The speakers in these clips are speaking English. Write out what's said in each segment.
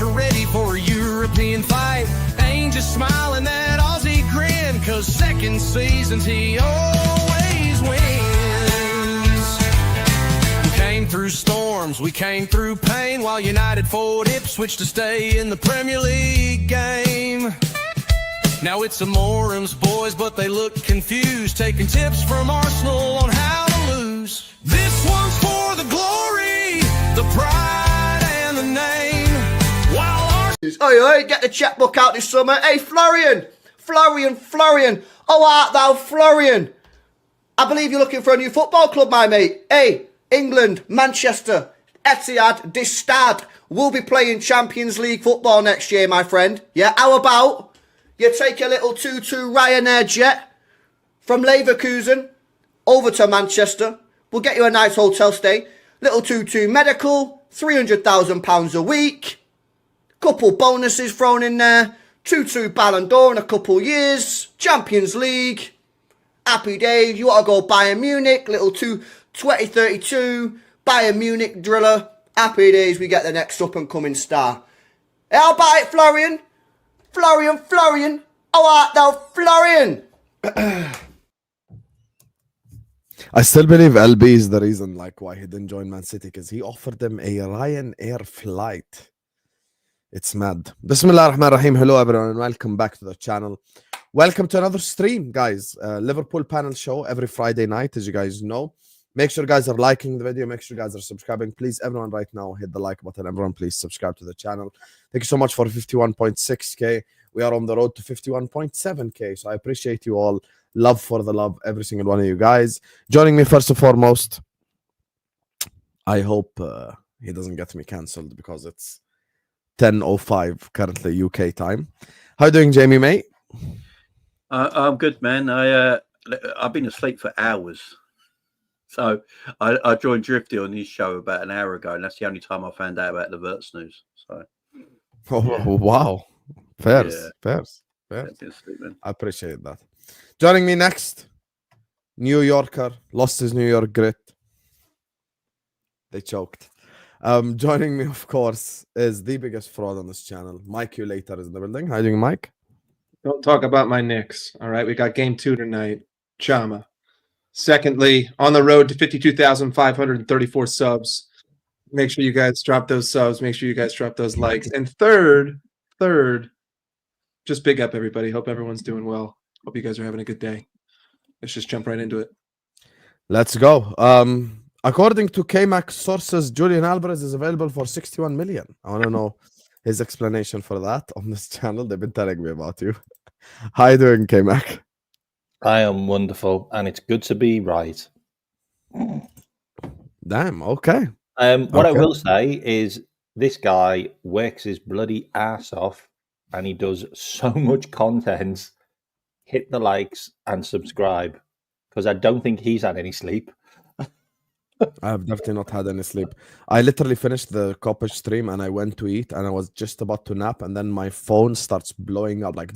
are ready for a European fight. Ain't just smiling that Aussie grin, cause second seasons he always wins. We came through storms, we came through pain, while United fought Ipswich to stay in the Premier League game. Now it's the Morham's boys, but they look confused, taking tips from Arsenal on how to lose. This one's for the glory, the pride and the name. While Oi, get the checkbook out this summer. Hey, Florian! Oh, art thou Florian? I believe you're looking for a new football club, my mate. Hey, England, Manchester, Etihad, the Stade will be playing Champions League football next year, my friend. Yeah, how about you take a little 2-2 Ryanair jet from Leverkusen over to Manchester. We'll get you a nice hotel stay. Little 2-2 medical, £300,000 a week. Couple bonuses thrown in there. 2-2 Ballon d'Or in a couple years. Champions League. Happy days. You want to go Bayern Munich. Little 2032 Bayern Munich driller. Happy days. We get the next up and coming star. How about it, Florian? Florian. How art thou, Florian? I still believe LB is the reason like why he didn't join Man City, because he offered them a Ryanair flight. It's mad. Bismillah ar-Rahman ar-Rahim. Hello everyone and welcome back to the channel. Welcome to another stream, guys. Liverpool panel show every Friday night, as you guys know. Make sure you guys are liking the video. Make sure you guys are subscribing. Please, everyone right now, hit the like button. Everyone, please subscribe to the channel. Thank you so much for 51.6K. We are on the road to 51.7K. So I appreciate you all. Love for the love, every single one of you guys. Joining me first and foremost, I hope he doesn't get me cancelled because it's 10:05 currently UK time. How you doing, Jamie, mate? I'm good, man. I've been asleep for hours. So I joined Drifty on his show about an hour ago, and that's the only time I found out about the Wirtz news. So, wow, fairs. I appreciate that. Joining me next, New Yorker, lost his New York grit. They choked. Joining me, of course, is the biggest fraud on this channel. Mike You Later is in the building. How are you doing, Mike? Don't talk about my Knicks. All right, we got game 2 tonight. Chama. Secondly, on the road to 52,534 subs. Make sure you guys drop those subs. Make sure you guys drop those likes. And third, just big up everybody. Hope everyone's doing well. Hope you guys are having a good day. Let's just jump right into it. Let's go. According to Kmack sources, Julian Alvarez is available for 61 million. I want to know his explanation for that on this channel. They've been telling me about you. How you doing, Kmack? I am wonderful, and it's good to be right. Damn, okay. What I will say is this guy works his bloody ass off, and he does so much content. Hit the likes and subscribe, because I don't think he's had any sleep. I have definitely not had any sleep. I literally finished the Coppage stream and I went to eat and I was just about to nap, and then my phone starts blowing up like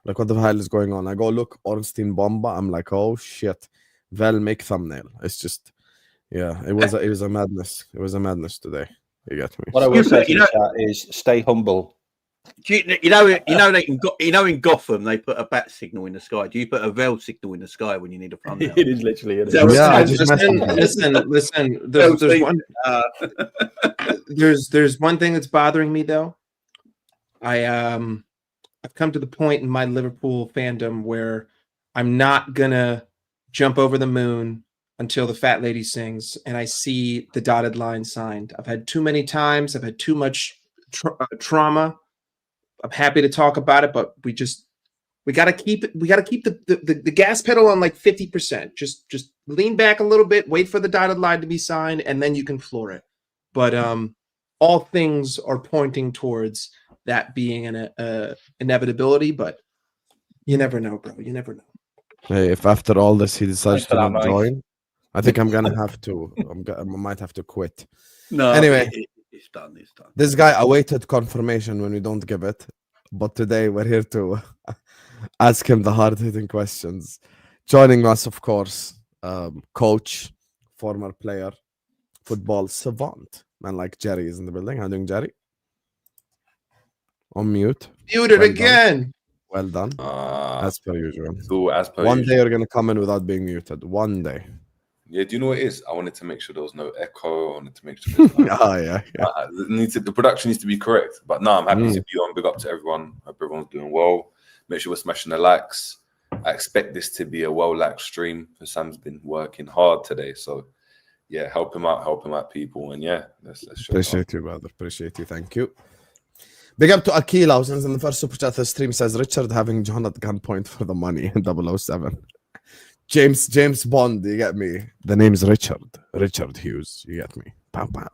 like what the hell is going on? I go look, Ornstein Bomba. I'm like, oh shit. Well, make thumbnail. It's just, yeah, it was a madness. It was a madness today. You get me. What I will say to the chat is stay humble. You know, in Gotham they put a bat signal in the sky. Do you put a Vel signal in the sky when you need a thumbnail? It is literally. Yeah, listen. There's one thing that's bothering me though. I've come to the point in my Liverpool fandom where I'm not gonna jump over the moon until the fat lady sings and I see the dotted line signed. I've had too many times. I've had too much trauma. I'm happy to talk about it, but we gotta keep it. We gotta keep the gas pedal on like 50%. Just lean back a little bit, wait for the dotted line to be signed, and then you can floor it. But all things are pointing towards that being an inevitability. But you never know, bro. You never know. Hey, if after all this he decides to not join, I think I'm gonna have to. I might have to quit. No. Anyway. It's done. This guy awaited confirmation when we don't give it, but today we're here to ask him the hard-hitting questions. Joining us, of course, coach, former player, football savant, man like Jerry is in the building. How are you doing, Jerry? On mute. Muted Well again. Well done. As per usual. So as per One usual. day you're going to come in without being muted. One day. Yeah, do you know what it is? I wanted to make sure there was no echo. I wanted to make sure Yeah. the production needs to be correct. But no, I'm happy to be on. Big up to everyone. Hope everyone's doing well. Make sure we're smashing the likes. I expect this to be a well-liked stream because Sam's been working hard today. So yeah, help him out, people. And yeah, let's appreciate you, brother. Appreciate you. Thank you. Big up to Akila, who sends in the first super chat. The stream says Richard having John at gunpoint for the money in 007. James Bond, you get me? The name's Richard Hughes, you get me? Pow pow.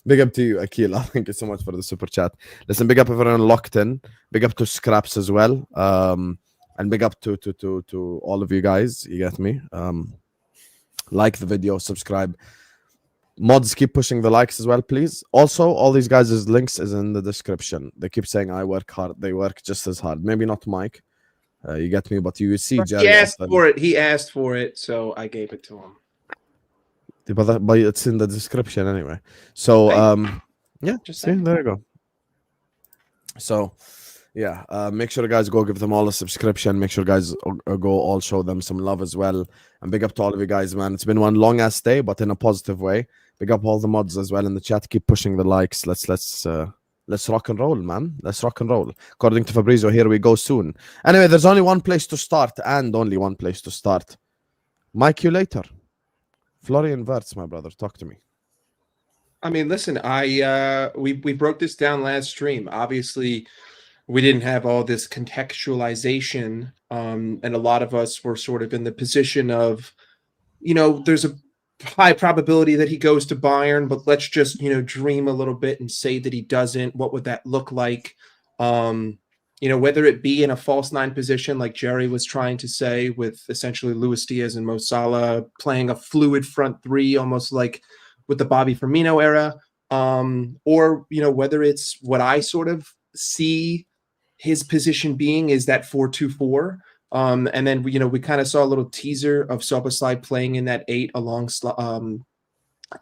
Big up to you, Akila. Thank you so much for the super chat. Listen, big up everyone locked in. Big up to Scraps as well. And big up to all of you guys, you get me? Like the video, subscribe. Mods, keep pushing the likes as well, please. Also, all these guys' links is in the description. They keep saying I work hard. They work just as hard. Maybe not Mike. You get me? But you see, Jerry. He asked for it. He asked for it, so I gave it to him. But it's in the description anyway. So, yeah, Just see, there you go. So, yeah, make sure guys go give them all a subscription. Make sure guys go all show them some love as well. And big up to all of you guys, man. It's been one long ass day, but in a positive way. Big up all the mods as well in the chat. Keep pushing the likes. Let's rock and roll, man. Let's rock and roll. According to Fabrizio, here we go soon. Anyway, there's only one place to start, and only one place to start. Mike, you later. Florian Wirtz, my brother, talk to me. I mean, listen, we broke this down last stream. Obviously, we didn't have all this contextualization, and a lot of us were sort of in the position of, there's a high probability that he goes to Bayern, but let's just, dream a little bit and say that he doesn't. What would that look like? Whether it be in a false nine position, like Jerry was trying to say, with essentially Luis Diaz and Mo Salah playing a fluid front three, almost like with the Bobby Firmino era, or, whether it's what I sort of see his position being is that 4-2-4. And then we kind of saw a little teaser of Szoboszlai playing in that 8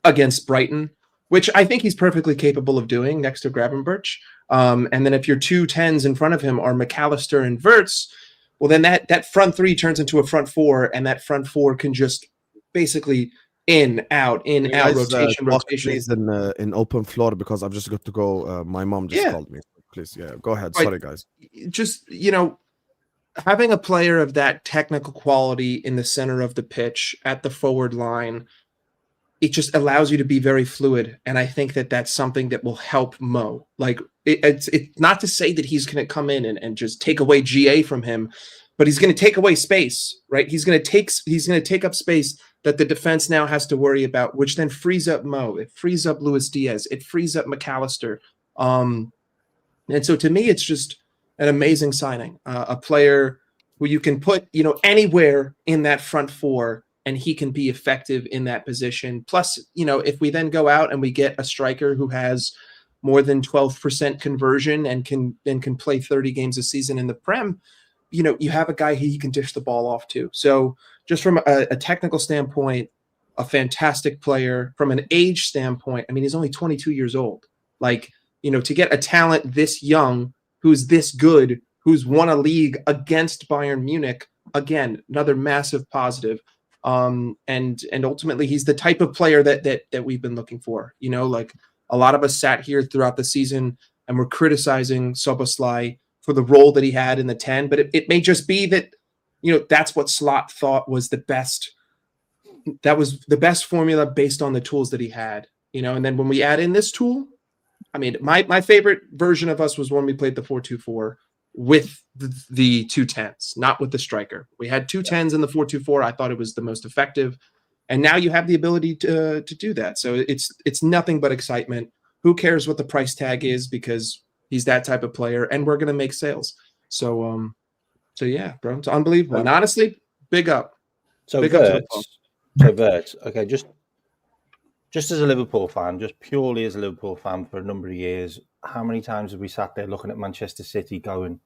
against Brighton, which I think he's perfectly capable of doing next to Gravenberch. And then if your 2 10s in front of him are McAllister and Wirtz, well, then that front 3 turns into a front 4, and that front 4 can just basically in, out, rotation. Please in open floor, because I've just got to go. My mom just called me. Please, go ahead. Sorry, guys. Just, having a player of that technical quality in the center of the pitch at the forward line, it just allows you to be very fluid. And I think that that's something that will help Mo. Like, it's not to say that he's going to come in and just take away GA from him, but he's going to take away space, right? He's going to take up space that the defense now has to worry about, which then frees up Mo. It frees up Luis Diaz. It frees up McAllister. And so to me, it's just an amazing signing, a player who you can put, anywhere in that front 4, and he can be effective in that position. Plus, if we then go out and we get a striker who has more than 12% conversion and can play 30 games a season in the Prem, you have a guy he can dish the ball off to. So just from a technical standpoint, a fantastic player. From an age standpoint, I mean, he's only 22 years old. Like, to get a talent this young, who's this good, who's won a league against Bayern Munich, again, another massive positive. And ultimately, he's the type of player that we've been looking for. Like, a lot of us sat here throughout the season and were criticizing Szoboszlai for the role that he had in the 10, but it may just be that, that's what Slot thought was the best. That was the best formula based on the tools that he had, and then when we add in this tool, I mean, my favorite version of us was when we played the 4-2-4 with the 2 10s, not with the striker. We had 2 10s in the 4-2-4. I thought it was the most effective. And now you have the ability to do that. So it's nothing but excitement. Who cares what the price tag is, because he's that type of player, and we're going to make sales. So yeah, bro, it's unbelievable. And honestly, big up. So Wirtz, okay, just as a Liverpool fan, just purely as a Liverpool fan for a number of years, how many times have we sat there looking at Manchester City going,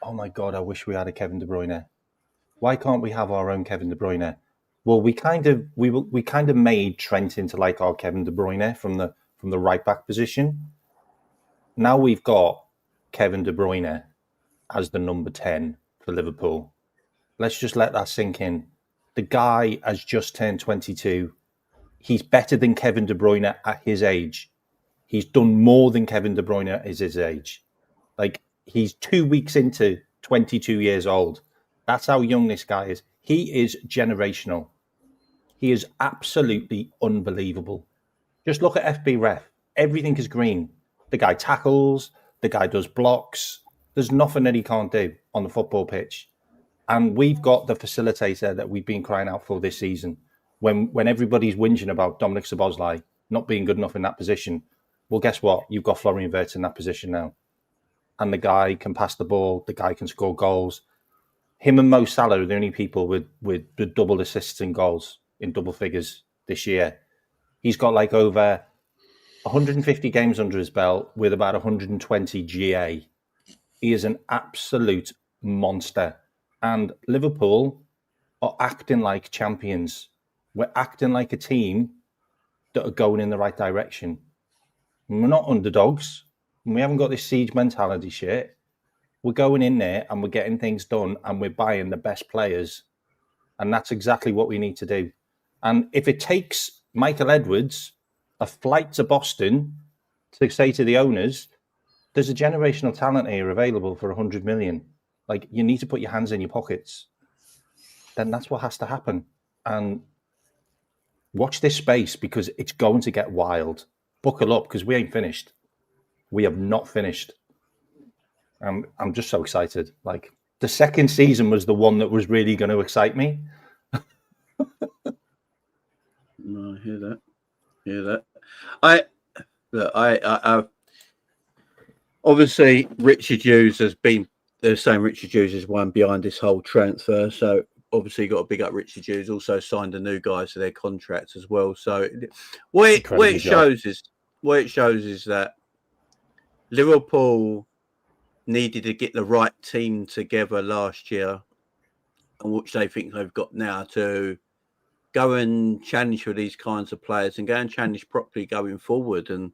oh my God, I wish we had a Kevin De Bruyne. Why can't we have our own Kevin De Bruyne? Well, we kind of made Trent into like our Kevin De Bruyne from the right back position. Now we've got Kevin De Bruyne as the number 10 for Liverpool. Let's just let that sink in. The guy has just turned 22. He's better than Kevin De Bruyne at his age. He's done more than Kevin De Bruyne at his age. Like, he's 2 weeks into 22 years old. That's how young this guy is. He is generational. He is absolutely unbelievable. Just look at FB Ref. Everything is green. The guy tackles. The guy does blocks. There's nothing that he can't do on the football pitch. And we've got the facilitator that we've been crying out for this season. When everybody's whinging about Dominic Szoboszlai not being good enough in that position, well, guess what? You've got Florian Wirtz in that position now. And the guy can pass the ball. The guy can score goals. Him and Mo Salah are the only people with double assists and goals in double figures this year. He's got like over 150 games under his belt with about 120 GA. He is an absolute monster. And Liverpool are acting like champions. We're acting like a team that are going in the right direction. We're not underdogs. We haven't got this siege mentality shit. We're going in there and we're getting things done and we're buying the best players. And that's exactly what we need to do. And if it takes Michael Edwards a flight to Boston to say to the owners, there's a generational talent here available for 100 million. Like, you need to put your hands in your pockets. Then that's what has to happen. And watch this space because it's going to get wild. Buckle up because we ain't finished. We have not finished. I'm just so excited. Like, the second season was the one that was really going to excite me. No, I hear that. I obviously Richard Hughes has been. They're saying Richard Hughes is one behind this whole transfer. So obviously, got to big up Richard Hughes. Also signed a new guy to their contracts as well. So what it shows is that Liverpool needed to get the right team together last year, and which they think they've got now to go and challenge for these kinds of players and go and challenge properly going forward. And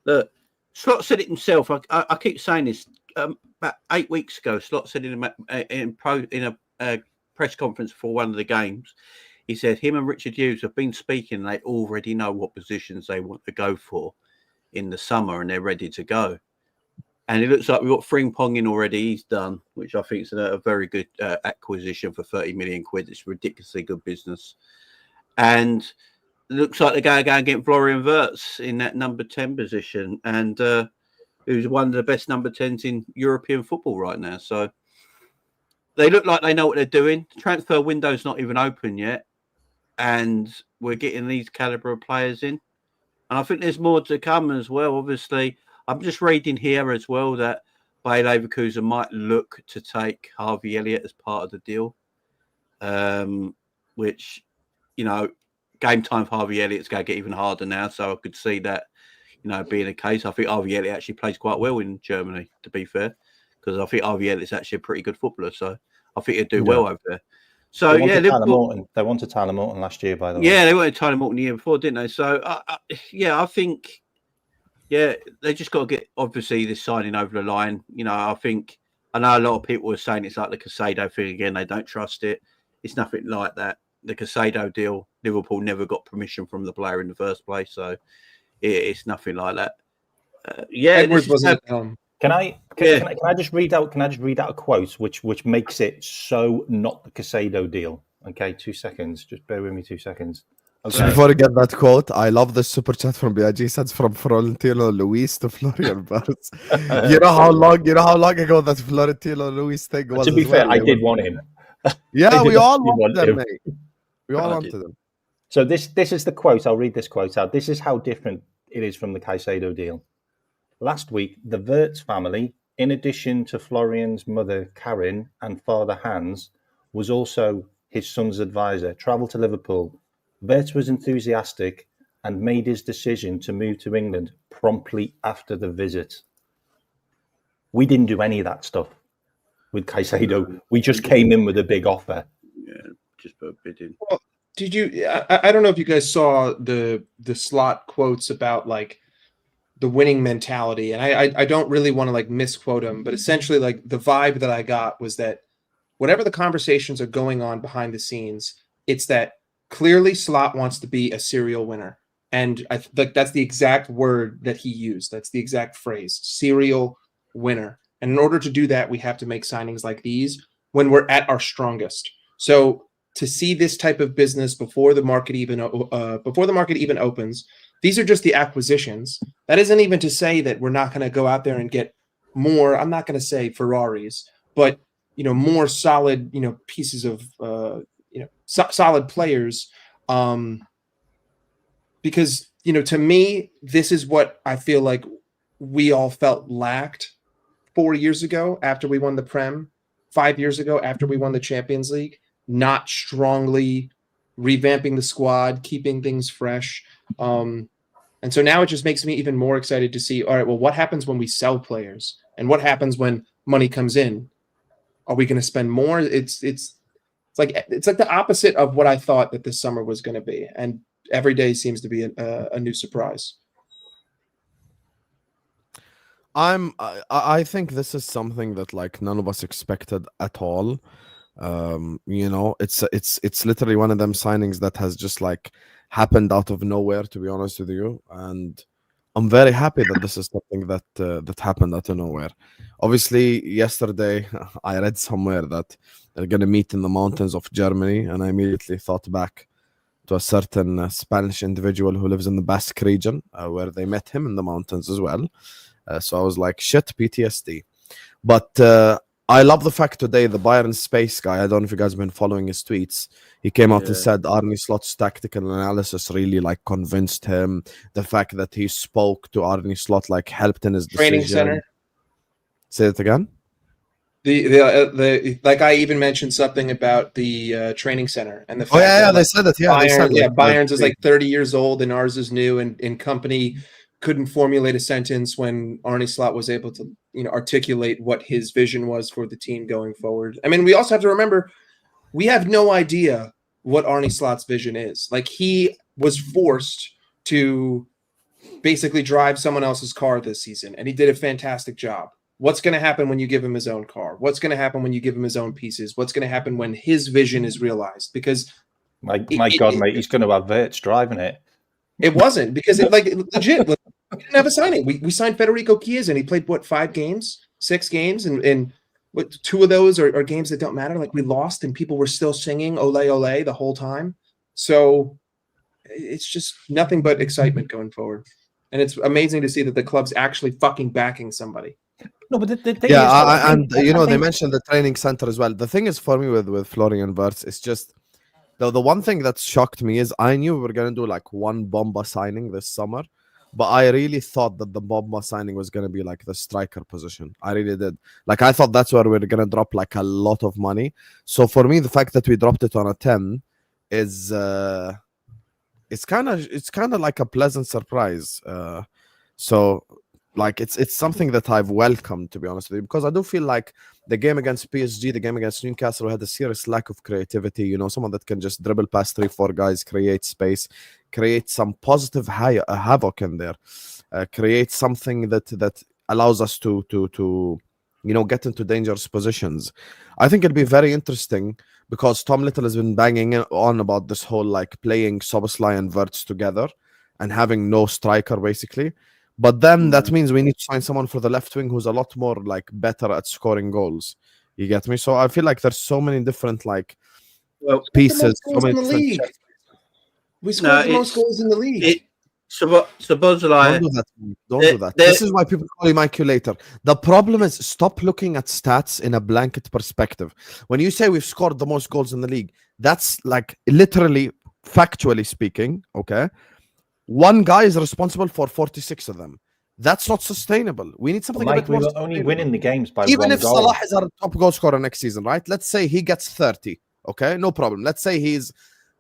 look, Slot said it himself. I keep saying this. About 8 weeks ago, Slot said in a press conference for one of the games, he said him and Richard Hughes have been speaking. They already know what positions they want to go for in the summer, and they're ready to go. And it looks like we've got Frimpong in already. He's done, which I think is a very good acquisition for 30 million quid. It's ridiculously good business. And it looks like they're going to go and get Florian Wirtz in that number 10 position. And who's one of the best number 10s in European football right now. So they look like they know what they're doing. The transfer window's not even open yet. And we're getting these caliber of players in. And I think there's more to come as well. Obviously, I'm just reading here as well that Bayer Leverkusen might look to take Harvey Elliott as part of the deal, which, you know, game time for Harvey Elliott's going to get even harder now. So I could see that, you know, being the case. I think Harvey Elliott actually plays quite well in Germany, to be fair, because I think Harvey Elliott's actually a pretty good footballer. So I think he'd do well over there. So, yeah, Liverpool, they wanted Tyler Morton last year, by the way. Yeah, they wanted Tyler Morton the year before, didn't they? So, I think, they just got to get, obviously, this signing over the line. You know, I know a lot of people are saying it's like the Caicedo thing again. They don't trust it. It's nothing like that. The Caicedo deal, Liverpool never got permission from the player in the first place. So, it's nothing like that. Edwards wasn't at home. Can I just read out a quote which makes it so not the Caicedo deal? Okay, 2 seconds. Just bear with me 2 seconds. Okay. So before I get that quote, I love the super chat from BIG. Says from Florentino Luis to Florian Wirtz. you know how long ago that Florentino Luis thing was. To be fair, I did want him. Yeah, we all wanted them, mate. We all wanted them. So this is the quote. I'll read this quote out. This is how different it is from the Caicedo deal. Last week, the Wirtz family, in addition to Florian's mother, Karin, and father, Hans, was also his son's advisor, travelled to Liverpool. Wirtz was enthusiastic and made his decision to move to England promptly after the visit. We didn't do any of that stuff with Caicedo. We just came in with a big offer. Yeah, just put a bid in. Well, did you? I don't know if you guys saw the Slot quotes about like the winning mentality. And I don't really want to like misquote him, but essentially like the vibe that I got was that whatever the conversations are going on behind the scenes, it's that clearly Slot wants to be a serial winner. And I think that's the exact word that he used. That's the exact phrase, serial winner. And in order to do that, we have to make signings like these when we're at our strongest. So to see this type of business before the market even opens, these are just the acquisitions. That isn't even to say that we're not going to go out there and get more. I'm not going to say Ferraris, but more solid, pieces of solid players. Because to me, this is what I feel like we all felt lacked 4 years ago after we won the Prem, 5 years ago after we won the Champions League. Not strongly revamping the squad, keeping things fresh. And so now it just makes me even more excited to see, all right, well, what happens when we sell players? And what happens when money comes in? Are we going to spend more? It's like the opposite of what I thought that this summer was going to be. And every day seems to be a new surprise. I think this is something that like none of us expected at all. It's literally one of them signings that has just like happened out of nowhere, to be honest with you. And I'm very happy that this is something that happened out of nowhere. Obviously, yesterday I read somewhere that they're going to meet in the mountains of Germany, and I immediately thought back to a certain Spanish individual who lives in the Basque region, where they met him in the mountains as well. So I was like, shit, PTSD. But I love the fact today, the Bayern Space guy, I don't know if you guys have been following his tweets. He came out and said Arne Slot's tactical analysis really like convinced him. The fact that he spoke to Arne Slot like helped in his training decision. center. Say it again. The like I even mentioned something about the training center and the fact that, they said that. Bayern, they said, Bayern's is like 30 years old and ours is new, and company couldn't formulate a sentence when Arne Slot was able to articulate what his vision was for the team going forward. I mean, we also have to remember we have no idea what Arne Slot's vision is. Like, he was forced to basically drive someone else's car this season, and he did a fantastic job. What's going to happen when you give him his own car? What's going to happen when you give him his own pieces? What's going to happen when his vision is realized? Because my God, mate, he's going to have Wirtz driving it. It wasn't, because legit, we didn't have a signing. We signed Federico Chiesa, and he played 6 games, and what, 2 of those are games that don't matter. Like, we lost, and people were still singing "Ole Ole" the whole time. So it's just nothing but excitement going forward, and it's amazing to see that the club's actually fucking backing somebody. No, but the thing is, they mentioned the training center as well. The thing is, for me with Florian Wirtz, it's just the one thing that shocked me is I knew we were going to do like one Bomba signing this summer, but I really thought that the Bomba signing was going to be like the striker position. I really did. Like, I thought that's where we were going to drop like a lot of money. So for me, the fact that we dropped it on a 10 is it's kind of like a pleasant surprise. So like it's something that I've welcomed, to be honest with you, because I do feel like the game against PSG, the game against Newcastle, had a serious lack of creativity. Someone that can just dribble past 3-4 guys, create space, create some positive havoc in there, create something that allows us to get into dangerous positions. I think it'll be very interesting because Tom Little has been banging on about this whole like playing Szoboszlai and Wirtz together and having no striker basically. But then that means we need to sign someone for the left wing who's a lot more like better at scoring goals. You get me? So I feel like there's so many different like pieces. We scored the most goals in the league. Szoboszlai. Don't do that. This is why people call him IQ. The problem is, stop looking at stats in a blanket perspective. When you say we've scored the most goals in the league, that's like literally, factually speaking, okay? One guy is responsible for 46 of them. That's not sustainable. We need something a bit more. We were only winning the games by even one if goal. Salah is our top goal scorer next season, right? Let's say he gets 30. Okay, no problem. Let's say he's,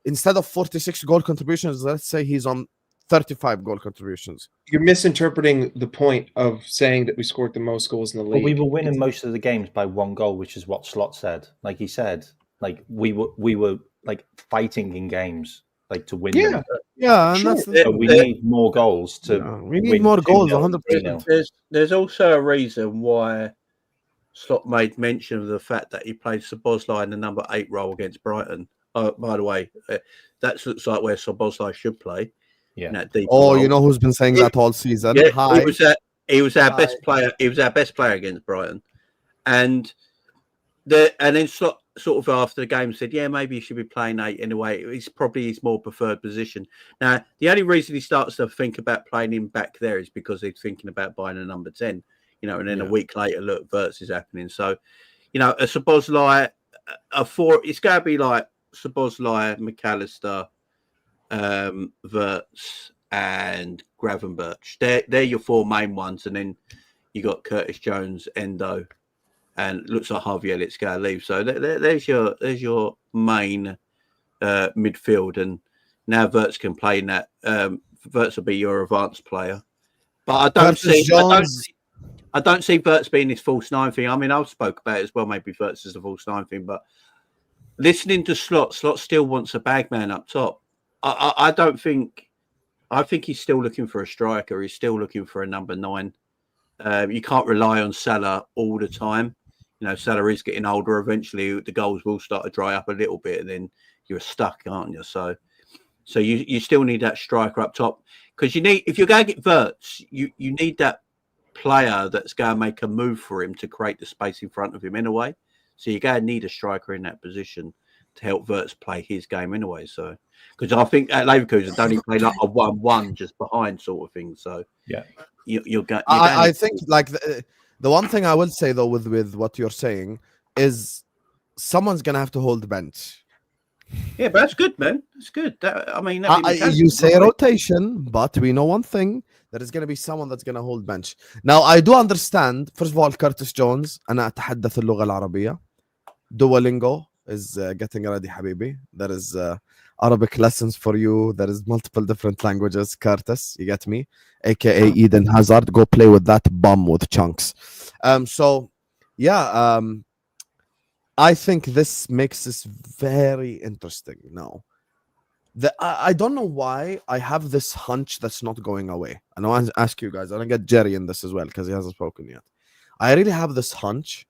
instead of 46 goal contributions, let's say he's on 35 goal contributions. You're misinterpreting the point of saying that we scored the most goals in the league. But we were winning most of the games by one goal, which is what Slot said. Like he said, like we were like fighting in games, like to win them. Yeah, and Sure. that's the So we need more goals to. we need win more goals, 2-0, 100%. 3-0. There's also a reason why Slot made mention of the fact that he played Szoboszlai in the number 8 role against Brighton. By the way, that looks like where Szoboszlai should play. Yeah. In that deeper Oh, role. you know who's been saying that all season? Yeah, Hi. he was our Hi. best player. He was our best player against Brighton, and then Slot sort of after the game said, "Yeah, maybe he should be playing 8 anyway. It's probably his more preferred position." Now, the only reason he starts to think about playing him back there is because he's thinking about buying a number 10. You know, and then a week later, look, Wirtz is happening. So, you know, a Szoboszlai, it's going to be like Szoboszlai, McAllister, Wirtz, and Gravenberch. They're your 4 main ones, and then you got Curtis Jones, Endo, and looks like Harvey Elliott's going to leave. So there's your main midfield, and now Wirtz can play in that. Wirtz will be your advanced player, but I don't see Wirtz being this false 9 thing. I mean, I've spoke about it as well. Maybe Wirtz is a false 9 thing, but listening to Slot still wants a bagman up top. I think he's still looking for a striker. He's still looking for a number 9. You can't rely on Salah all the time. You know, Salah is getting older. Eventually, the goals will start to dry up a little bit, and then you're stuck, aren't you? So you still need that striker up top, because if you're going to get Wirtz, you need that player that's going to make a move for him to create the space in front of him anyway. So you're going to need a striker in that position to help Wirtz play his game anyway. So, because I think at Leverkusen, don't he play like a 1-1 just behind sort of thing? So yeah, you're going. I think like the one thing I will say though with what you're saying is someone's gonna have to hold the bench. Yeah, but that's good, man. That's good. You say rotation, but we know one thing: there is going to be someone that's going to hold bench. Now, I do understand. First of all, Curtis Jones. أنا أتحدث اللغة العربية. Duolingo is getting ready, حبيبي. There is Arabic lessons for you. There is multiple different languages. Curtis, you get me? AKA Eden Hazard. Go play with that bum with chunks. I think this makes this very interesting now. I don't know why I have this hunch that's not going away. And I want to ask you guys, and I get Jerry in this as well because he hasn't spoken yet. I really have this hunch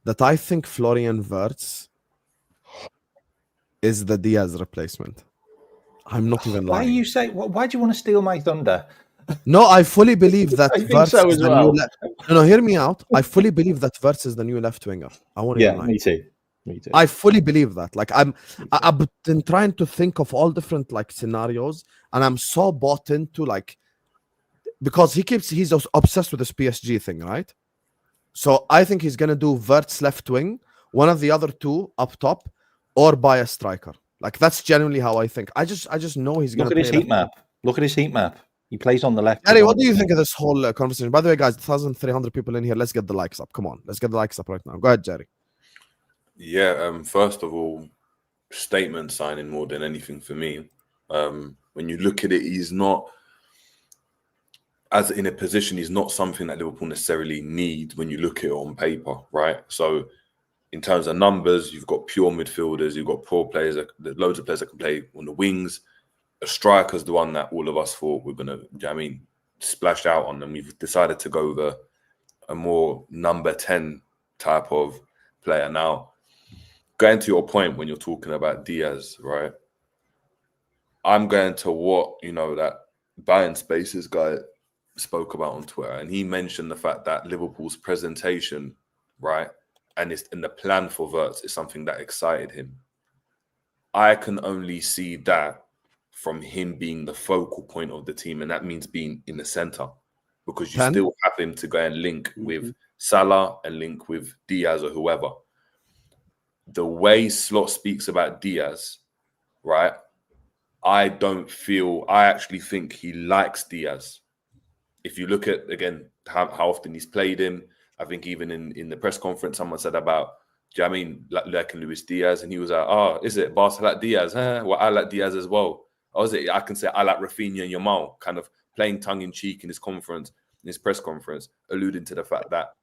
that I think Florian Wirtz is the Diaz replacement. I'm not even lying. Why do you want to steal my thunder? No, I fully believe that I think Wirtz so is as the well. No, hear me out. I fully believe that Wirtz is the new left winger. I want to me too. Me too. I fully believe that. Like I've been trying to think of all different like scenarios, and I'm so bought into like, because he's obsessed with this PSG thing, right? So I think he's gonna do Wirtz left wing, one of the other 2 up top, or buy a striker. Like that's genuinely how I think. I just know he's gonna Look at his heat map. Look at his heat map. He plays on the left. Harry, what do you think of this whole conversation? By the way, guys, 1,300 people in here. Let's get the likes up. Come on, let's get the likes up right now. Go ahead, Jerry. Yeah, first of all, statement signing more than anything for me. When you look at it, he's not, as in a position, he's not something that Liverpool necessarily need when you look at it on paper, right? So in terms of numbers, you've got pure midfielders, you've got poor players, loads of players that can play on the wings. A striker's the one that all of us thought we're going to, splash out on, and we've decided to go with a more number 10 type of player. Now, going to your point when you're talking about Diaz, right? I'm going to what, that Buying Spaces guy spoke about on Twitter, and he mentioned the fact that Liverpool's presentation, right, and the plan for Wirtz is something that excited him. I can only see that from him being the focal point of the team, and that means being in the center, because you still have him to go and link with Salah and link with Diaz or whoever. The way Slot speaks about Diaz, right, I actually think he likes Diaz. If you look at, again, how often he's played him, I think even in the press conference, someone said about, like Luis Diaz, and he was like, oh, is it? Barca like Diaz? Well, I like Diaz as well. Or is it? I can say I like Rafinha and Yamal, kind of playing tongue-in-cheek in his press conference, alluding to the fact that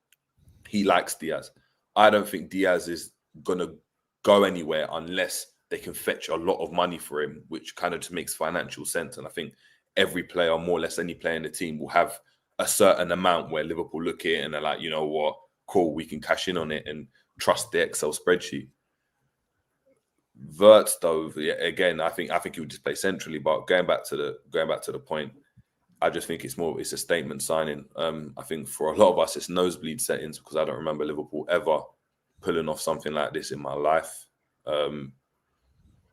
he likes Diaz. I don't think Diaz is going to go anywhere unless they can fetch a lot of money for him, which kind of just makes financial sense. And I think every player, more or less any player in the team, will have a certain amount where Liverpool look at it and they're like, you know what, cool, we can cash in on it and trust the Excel spreadsheet. Wirtz, though, again, I think he would just play centrally. But going back to the point, I just think it's a statement signing. I think for a lot of us, it's nosebleed settings, because I don't remember Liverpool ever pulling off something like this in my life.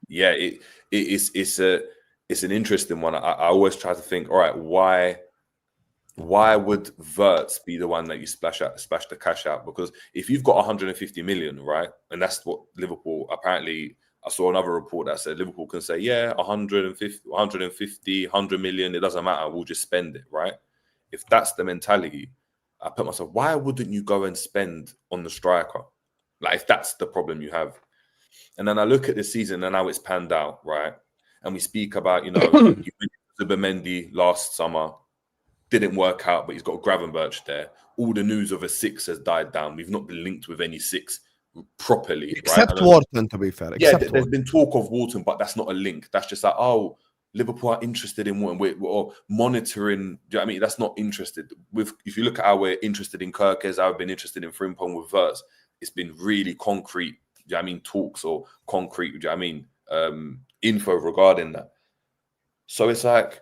It's an interesting one. I always try to think, all right, why would Wirtz be the one that you splash the cash out? Because if you've got 150 million, right, and that's what Liverpool apparently. I saw another report that said Liverpool can say, yeah, 150, 100 million, it doesn't matter, we'll just spend it, right? If that's the mentality, I put myself, why wouldn't you go and spend on the striker? Like, if that's the problem you have. And then I look at the season and how it's panned out, right? And we speak about, you went to Zubimendi last summer, didn't work out, but he's got Gravenberch there. All the news of a 6 has died down. We've not been linked with any 6 properly, except right? Wharton, to be fair. There's been talk of Wharton, but that's not a link. That's just like, oh, Liverpool are interested in Wharton, or monitoring. Do you know what I mean? That's not interested. If you look at how we're interested in Kirkes, I've been interested in Frimpong with Wirtz. It's been really concrete. Do you know what I mean? Talks or concrete. Do you know what I mean? Info regarding that. So it's like,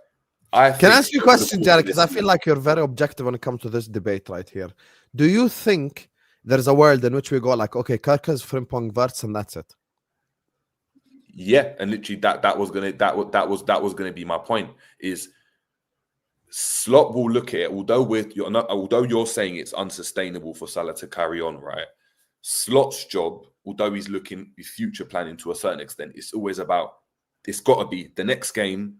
can I ask you a question, Jared? Because I feel like you're very objective when it comes to this debate right here. Do you think there's a world in which we go like, okay, Kirkes, Frimpong, Wirtz, and that's it? Yeah, and literally that was gonna be my point. Is Slot will look at it, although you're saying it's unsustainable for Salah to carry on, right? Slot's job, although he's looking future planning to a certain extent, it's always about, it's got to be the next game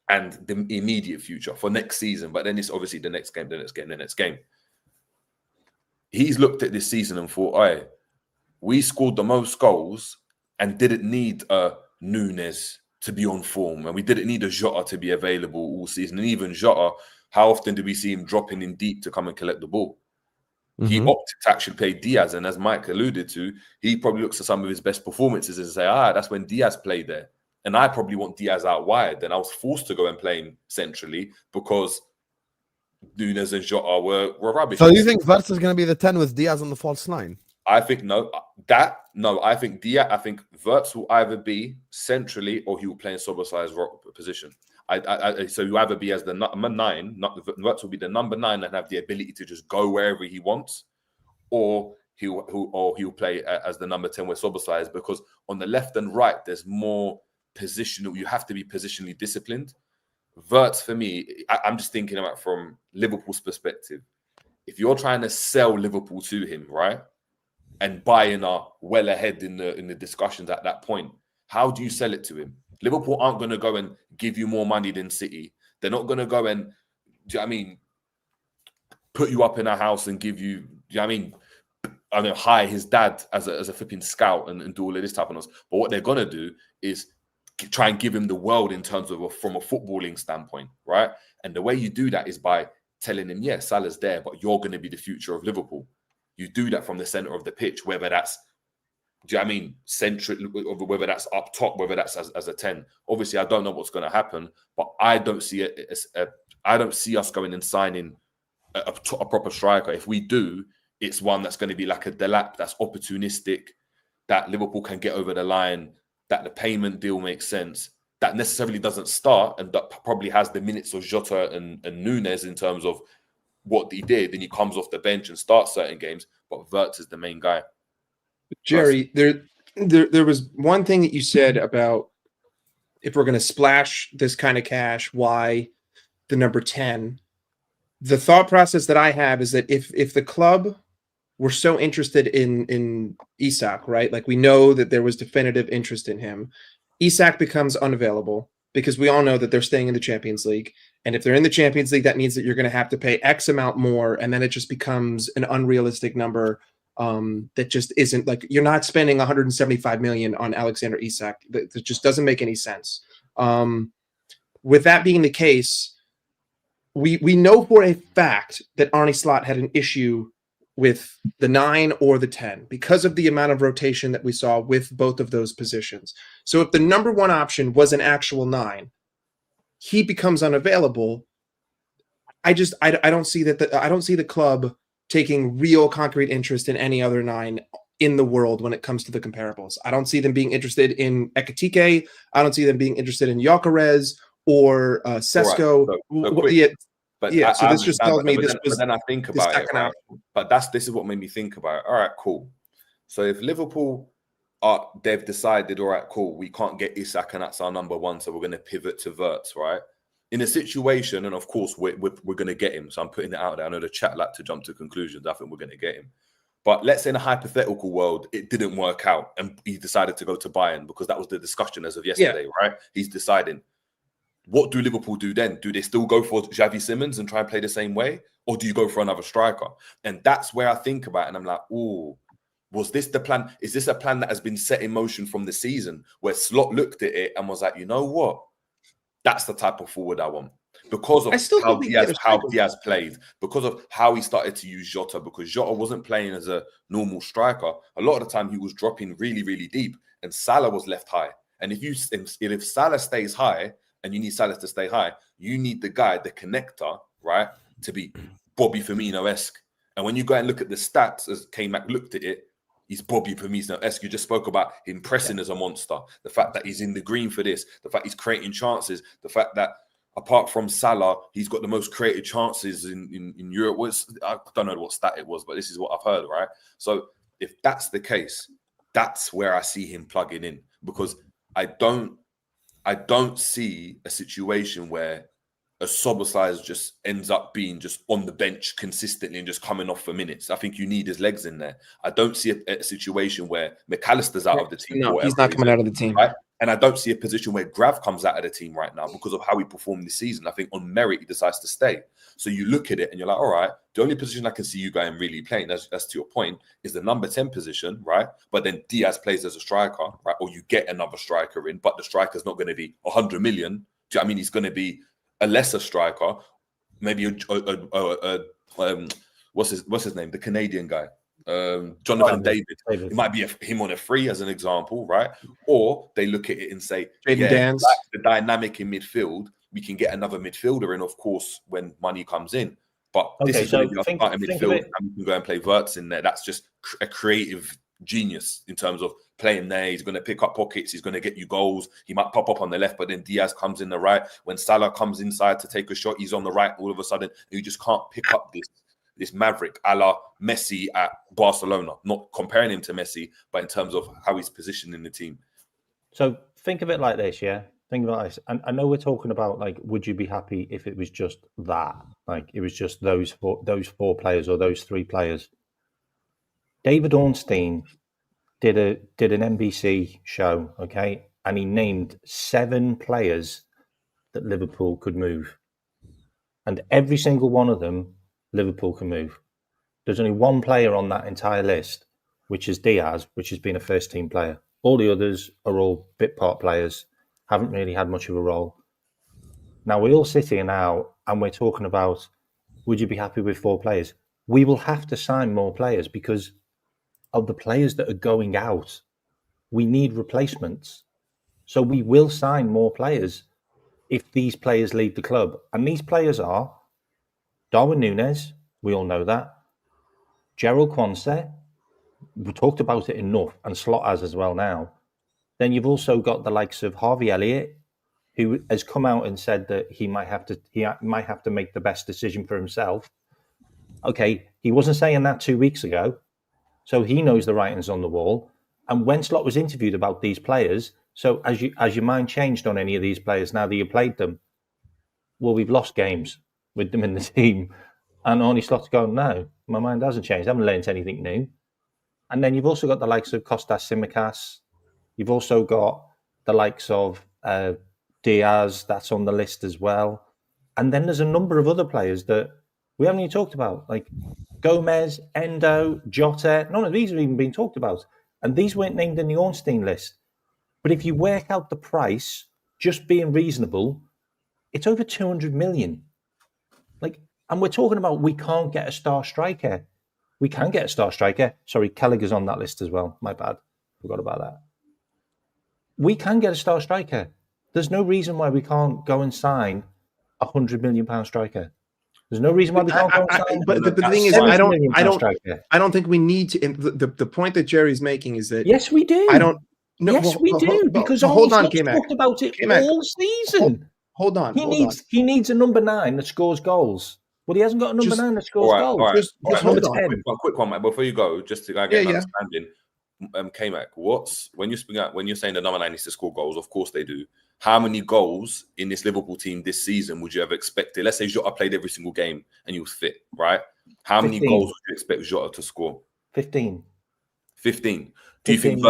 and the immediate future for next season. But then it's obviously the next game, the next game, the next game. He's looked at this season and thought, "Hey, we scored the most goals and didn't need a Nunes to be on form, and we didn't need a Jota to be available all season. And even Jota, how often do we see him dropping in deep to come and collect the ball? He opted to actually play Diaz, and as Mike alluded to, he probably looks at some of his best performances and say, that's when Diaz played there. And I probably want Diaz out wide, and I was forced to go and play him centrally because Nunes and Jota were rubbish." So you think Wirtz is going to be the 10 with Diaz on the false line? I think no. I think Diaz. I think Wirtz will either be centrally or he will play in Soboslai's position. So he'll either be as the number 9. Wirtz will be the number 9 and have the ability to just go wherever he wants, or he'll play as the number 10 where Soboslai is, because on the left and right there's more positional. You have to be positionally disciplined. Wirtz, for me, I'm just thinking about from Liverpool's perspective. If you're trying to sell Liverpool to him, right, and Bayern are well ahead in the discussions at that point, how do you sell it to him? Liverpool aren't going to go and give you more money than City. They're not going to go and, do you know what I mean, put you up in a house and give you, do you know what I mean, hire his dad as a flipping scout and do all of this type of nonsense. But what they're going to do is try and give him the world in terms of from a footballing standpoint, right? And the way you do that is by telling him, yeah, Salah's there, but you're going to be the future of Liverpool. You do that from the center of the pitch, whether that's, do you know what I mean, centric, whether that's up top, whether that's as a 10. Obviously, I don't know what's going to happen, but I don't see it. I don't see us going and signing a proper striker. If we do, it's one that's going to be like a Delap, that's opportunistic, that Liverpool can get over the line, that the payment deal makes sense, that necessarily doesn't start, and that probably has the minutes of Jota and Nunes in terms of what he did, and he comes off the bench and starts certain games, but Wirtz is the main guy. Jerry, there was one thing that you said about if we're going to splash this kind of cash, why the number 10? The thought process that I have is that if the club were so interested in Isak, right? Like, we know that there was definitive interest in him. Isak becomes unavailable because we all know that they're staying in the Champions League. And if they're in the Champions League, that means that you're going to have to pay X amount more. And then it just becomes an unrealistic number that just isn't, like, you're not spending 175 million on Alexander Isak. That just doesn't make any sense. With that being the case, we know for a fact that Arne Slot had an issue with the 9 or the 10 because of the amount of rotation that we saw with both of those positions. So if the number one option was an actual 9, he becomes unavailable. I don't see that. I don't see the club taking real concrete interest in any other 9 in the world when it comes to the comparables. I don't see them being interested in Ekitike. I don't see them being interested in Gyökeres or Sesko. Right. So this just tells me this was. But then I think about it, right? But this is what made me think about it. All right, cool. So if Liverpool they've decided, all right, cool, we can't get Isak and that's our number 1, so we're going to pivot to Wirtz, right? In a situation, and of course we're going to get him. So I'm putting it out there. I know the chat like to jump to conclusions. I think we're going to get him. But let's say in a hypothetical world, it didn't work out and he decided to go to Bayern because that was the discussion as of yesterday, right? He's deciding. What do Liverpool do then? Do they still go for Xavi Simons and try and play the same way? Or do you go for another striker? And that's where I think about it. And I'm like, oh, was this the plan? Is this a plan that has been set in motion from the season where Slot looked at it and was like, you know what? That's the type of forward I want. Because of how Diaz played, because of how he started to use Jota, because Jota wasn't playing as a normal striker. A lot of the time he was dropping really, really deep and Salah was left high. And if Salah stays high, and you need Salah to stay high, you need the guy, the connector, right, to be Bobby Firmino-esque. And when you go and look at the stats, as Kmack looked at it, he's Bobby Firmino-esque. You just spoke about him pressing as a monster. The fact that he's in the green for this, the fact he's creating chances, the fact that apart from Salah, he's got the most created chances in Europe. I don't know what stat it was, but this is what I've heard, right? So if that's the case, that's where I see him plugging in, because I don't see a situation where a Szoboszlai just ends up being just on the bench consistently and just coming off for minutes. I think you need his legs in there. I don't see a situation where McAllister's out of the team. No, he's not coming out of the team. Right? And I don't see a position where Grav comes out of the team right now because of how he performed this season. I think on merit, he decides to stay. So you look at it and you're like, all right, the only position I can see you going really playing, as to your point, is the number 10 position, right? But then Diaz plays as a striker, right? Or you get another striker in, but the striker's not going to be 100 million. Do you know what I mean? He's going to be a lesser striker, maybe what's his name? The Canadian guy. Jonathan David. It might be him on a free as an example, right? Or they look at it and say, like the dynamic in midfield, we can get another midfielder in, of course, when money comes in. But this is going to be our starting midfield, and we can go and play Wirtz in there. That's just a creative genius in terms of playing there. He's going to pick up pockets. He's going to get you goals. He might pop up on the left, but then Diaz comes in the right. When Salah comes inside to take a shot, he's on the right. All of a sudden, you just can't pick up this maverick a la Messi at Barcelona. Not comparing him to Messi, but in terms of how he's positioned in the team. So think of it like this, yeah? Think about this. And I know we're talking about, like, would you be happy if it was just that? Like, it was just those four players or those 3 players. David Ornstein did an NBC show, okay? And he named 7 players that Liverpool could move. And every single one of them, Liverpool can move. There's only one player on that entire list, which is Diaz, which has been a first-team player. All the others are all bit part players, haven't really had much of a role. Now, we all sit here now and we're talking about, would you be happy with 4 players? We will have to sign more players because of the players that are going out. We need replacements. So we will sign more players if these players leave the club. And these players are Darwin Núñez, we all know that. Gerald Quansah, we talked about it enough, and Slot has as well now. Then you've also got the likes of Harvey Elliott, who has come out and said that he might have to make the best decision for himself. Okay, he wasn't saying that 2 weeks ago, so he knows the writing's on the wall. And when Slot was interviewed about these players, so as your mind changed on any of these players now that you played them, well, we've lost games with them in the team. And Arne Slot's going, no, my mind hasn't changed. I haven't learned anything new. And then you've also got the likes of Kostas Tsimikas. You've also got the likes of Diaz, that's on the list as well. And then there's a number of other players that we haven't even talked about, like Gomez, Endo, Jota. None of these have even been talked about. And these weren't named in the Ornstein list. But if you work out the price, just being reasonable, it's over 200 million. Like, and we're talking about we can't get a star striker. We can get a star striker. Sorry, Kelleher's on that list as well. My bad. Forgot about that. We can get a star striker. There's no reason why we can't go and sign £100 million striker. There's no reason why we can't go and sign. But the thing is, I don't think we need to. The point that Jerry's making is that yes, we do. We do because hold on, Kmack talked about it all season. Hold on. He needs a number 9 that scores goals. Well, he hasn't got a number 9 that scores goals. All right. Just hold on. A quick one, mate. Before you go, just to get an understanding. Kmack, when you're saying the number 9 needs to score goals, of course they do. How many goals in this Liverpool team this season would you have expected? Let's say Jota played every single game and he was fit, right? How 15. many goals would you expect Jota to score? 15. 15. Do you think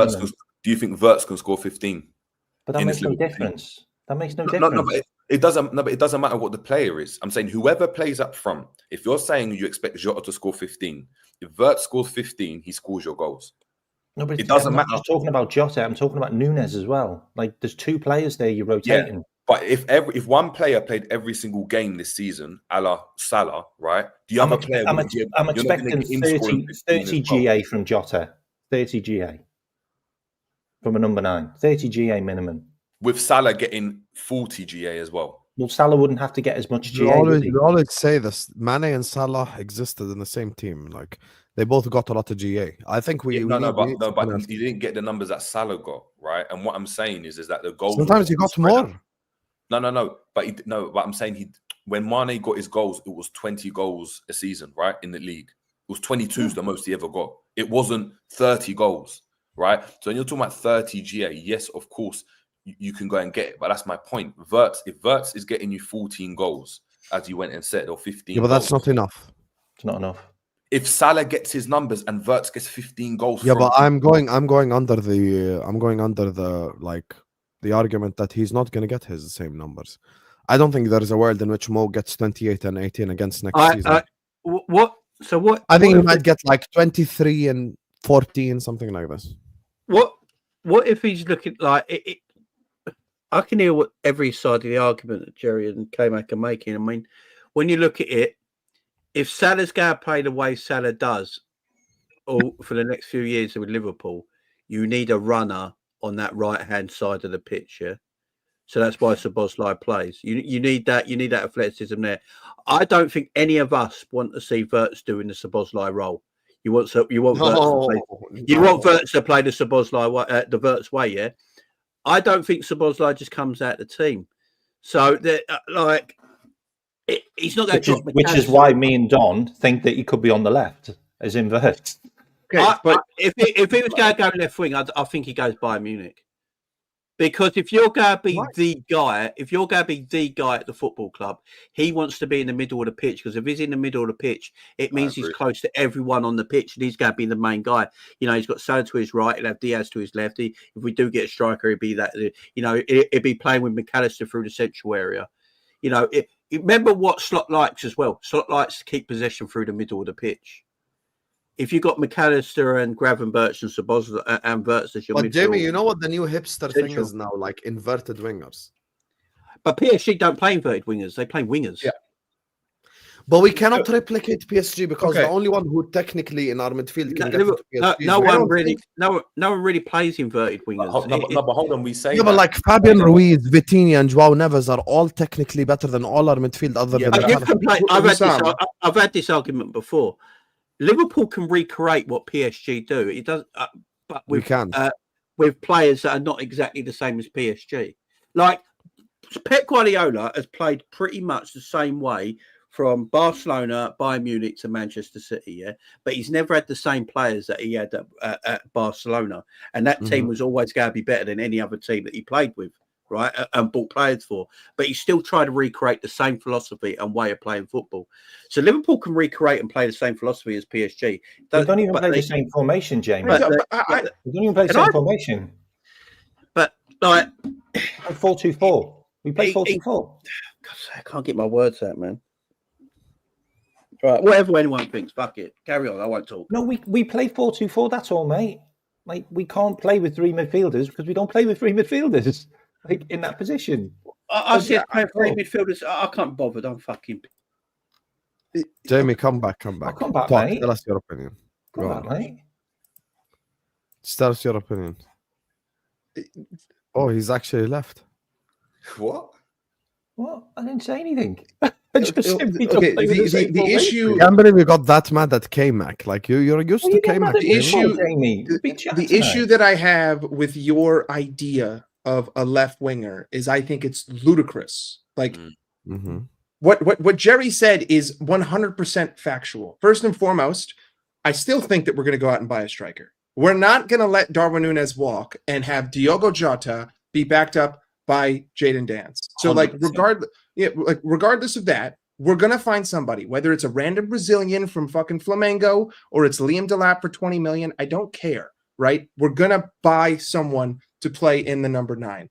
Wirtz can score 15? But that makes no difference. That makes no difference. No, but it doesn't. No, but it doesn't matter what the player is. I'm saying whoever plays up front. If you're saying you expect Jota to score 15, if Wirtz scores 15, he scores your goals. No, but it doesn't matter. I'm not talking about Jota. I'm talking about Nunes as well. Like, there's 2 players there you're rotating. Yeah, but if one player played every single game this season, a la Salah, right? The other player, I'm expecting 30 GA from Jota. 30 GA from a number 9. 30 GA minimum. With Salah getting 40 GA as well. Well, Salah wouldn't have to get as much GA. We always say this. Mane and Salah existed in the same team. Like, they both got a lot of GA. I think but he didn't get the numbers that Salah got, right? And what I'm saying is that the goals sometimes he got more. No. But I'm saying when Mane got his goals, it was 20 goals a season, right? In the league, it was 22 is the most he ever got. It wasn't 30 goals, right? So when you're talking about 30 GA, yes, of course you can go and get it, but that's my point. If Wirtz is getting you 14 goals, as you went and said, or 15, but that's not enough. It's not enough. If Salah gets his numbers and Wirtz gets 15 goals, but I'm going under the argument that he's not going to get his same numbers. I don't think there is a world in which Mo gets 28 and 18 against next season. I think he might get like 23 and 14, something like this. What if he's looking like it? I can hear what every side of the argument that Jerry and Kmack are making. I mean, when you look at it, if Salah's going to play the way Salah does for the next few years with Liverpool, you need a runner on that right-hand side of the pitch, yeah? So that's why Szoboszlai plays. You need that. You need that athleticism there. I don't think any of us want to see Wirtz doing the Szoboszlai role. You want Wirtz to play the Szoboszlai the Wirtz way, yeah? I don't think Szoboszlai just comes out the team. So he's not going to. Which is why me and Don think that he could be on the left, as in Wirtz. Okay, if he was going to go left wing, I think he goes Bayern Munich. Because if you're going to be the guy, at the football club, he wants to be in the middle of the pitch. Because if he's in the middle of the pitch, it means he's close to everyone on the pitch, and he's going to be the main guy. You know, he's got Salah to his right, he'll have Diaz to his left. If we do get a striker, it'd be that. You know, it'd be playing with McAllister through the central area. You know, remember what Slot likes as well. Slot likes to keep possession through the middle of the pitch. If you got McAllister and Gravenberch and Szoboszlai and Wirtz as your midfield, Jimmy, you know what the new hipster thing is now? Like inverted wingers. But PSG don't play inverted wingers; they play wingers. Yeah. But we cannot replicate PSG because the only one who technically in our midfield can get to PSG. No one really plays inverted wingers. But hold on, we say but like Fabian Ruiz, Vitinha, and Joao Neves are all technically better than all our midfield other than. I've had this argument before. Liverpool can recreate what PSG do. It does, but we can with players that are not exactly the same as PSG. Like Pep Guardiola has played pretty much the same way from Barcelona, Bayern Munich to Manchester City, yeah. But he's never had the same players that he had at Barcelona, and that team was always going to be better than any other team that he played with, right? And bought players for. But he still tried to recreate the same philosophy and way of playing football. So Liverpool can recreate and play the same philosophy as PSG. They don't even play the same formation, James. They don't even play the same formation. But like 4-2-4. We play 4-2-4. I can't get my words out, man. Right, whatever anyone thinks, fuck it. Carry on, I won't talk. No, we play 4-2-4, that's all, mate. Like, we can't play with 3 midfielders because we don't play with 3 midfielders like in that position. I see playing 3 midfielders. I can't bother. I'm fucking. Jamie, come back. Come back, Talk, mate. tell us your opinion. Come on, mate. Just tell us your opinion. Oh, he's actually left. What? What? I didn't say anything. I just simply don't Okay, play with same the formation. issue. I can't believe you got that mad at Kmack. Like you're used Well, to you get mad Kmack. at me as issue- well, Jamie. It's been chat The tonight. issue that I have with your idea of a left winger is I think it's ludicrous. Like Mm-hmm. what Jerry said is 100% factual. First and foremost, I still think that we're going to go out and buy a striker. We're not going to let Darwin Núñez walk and have Diogo Jota be backed up by Jadon Dance. So 100%. regardless of that, we're going to find somebody, whether it's a random Brazilian from fucking Flamengo or it's Liam Delap for 20 million. I don't care, right? We're going to buy someone to play in the number 9.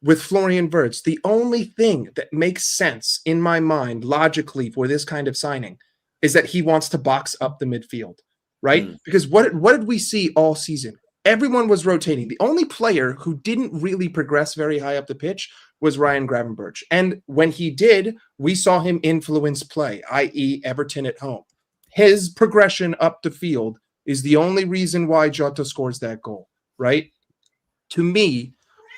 With Florian Wirtz, the only thing that makes sense in my mind logically for this kind of signing is that he wants to box up the midfield, right? Because what did we see all season? Everyone was rotating. The only player who didn't really progress very high up the pitch was Ryan Gravenberch. And when he did, we saw him influence play, i.e. Everton at home. His progression up the field is the only reason why Jota scores that goal, right? To me,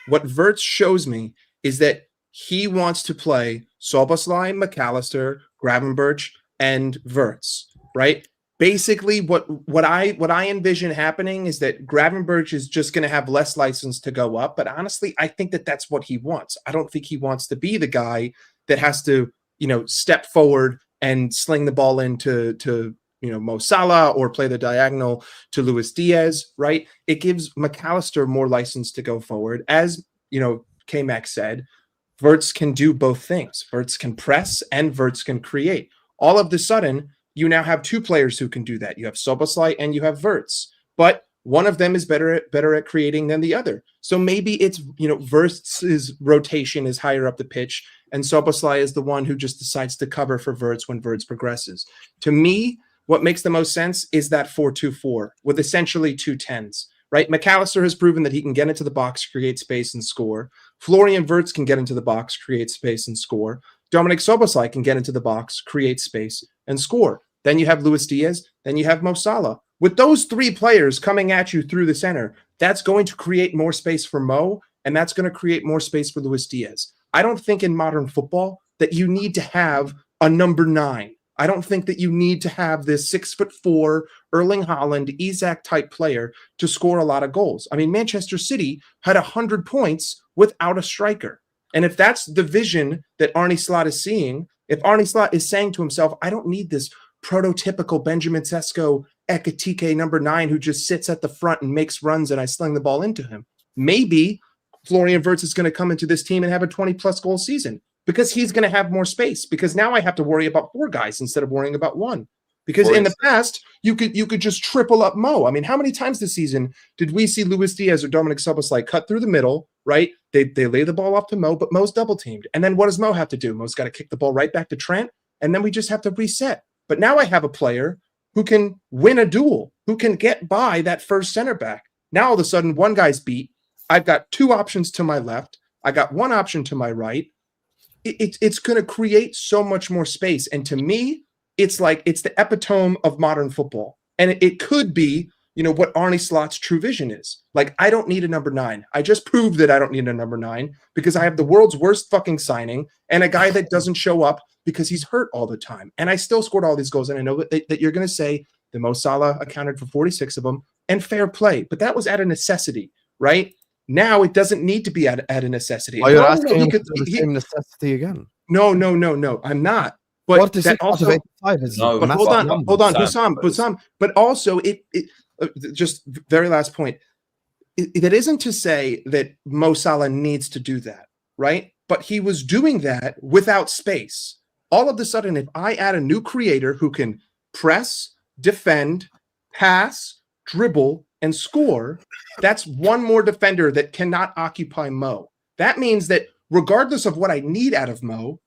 what Wirtz shows me is that he wants to play Szoboszlai, McAllister, Gravenberch, and Wirtz, right? Basically, what I envision happening is that Gravenberch is just going to have less license to go up. But honestly, I think that that's what he wants. I don't think he wants to be the guy that has to, step forward and sling the ball into Mo Salah or play the diagonal to Luis Diaz, right? It gives McAllister more license to go forward. As, Kmack said, Wirtz can do both things. Wirtz can press and Wirtz can create. All of the sudden, you now have 2 players who can do that. You have Szoboszlai and you have Wirtz, but one of them is better at creating than the other. So maybe it's, Wirtz's rotation is higher up the pitch and Szoboszlai is the one who just decides to cover for Wirtz when Wirtz progresses. To me, what makes the most sense is that 4-2-4 with essentially 2 10s, right? McAllister has proven that he can get into the box, create space, and score. Florian Wirtz can get into the box, create space, and score. Dominic Szoboszlai can get into the box, create space, and score. Then you have Luis Diaz. Then you have Mo Salah. With those 3 players coming at you through the center, that's going to create more space for Mo, and that's going to create more space for Luis Diaz. I don't think in modern football that you need to have a number 9. I don't think that you need to have this 6'4" Erling Haaland, Isak type player to score a lot of goals. I mean, Manchester City had 100 points without a striker. And if that's the vision that Arne Slot is seeing, if Arne Slot is saying to himself, I don't need this prototypical Benjamin Sesko Ekitike number 9 who just sits at the front and makes runs and I sling the ball into him. Maybe Florian Wirtz is going to come into this team and have a 20-plus goal season because he's going to have more space, because now I have to worry about 4 guys instead of worrying about 1. Because in the past, you could just triple up Mo. I mean, how many times this season did we see Luis Diaz or Dominic Szoboszlai cut through the middle, right? They lay the ball off to Mo, but Mo's double teamed. And then what does Mo have to do? Mo's got to kick the ball right back to Trent, and then we just have to reset. But now I have a player who can win a duel, who can get by that first center back. Now all of a sudden, one guy's beat. I've got 2 options to my left. I got 1 option to my right. It's going to create so much more space. And to me, it's the epitome of modern football. And it could be, what Arne Slot's true vision is. Like, I don't need a number 9. I just proved that I don't need a number 9 because I have the world's worst fucking signing and a guy that doesn't show up because he's hurt all the time. And I still scored all these goals. And I know that you're going to say the Mo Salah accounted for 46 of them, and fair play. But that was out of necessity, right? Now it doesn't need to be at a necessity. Oh, you're asking him for the same necessity again? No, I'm not. But that also, is but hold on, Hussam. But also, it just very last point. That isn't to say that Mo Salah needs to do that, right? But he was doing that without space. All of a sudden, if I add a new creator who can press, defend, pass, dribble, and score, that's 1 more defender that cannot occupy Mo. That means that regardless of what I need out of Mo,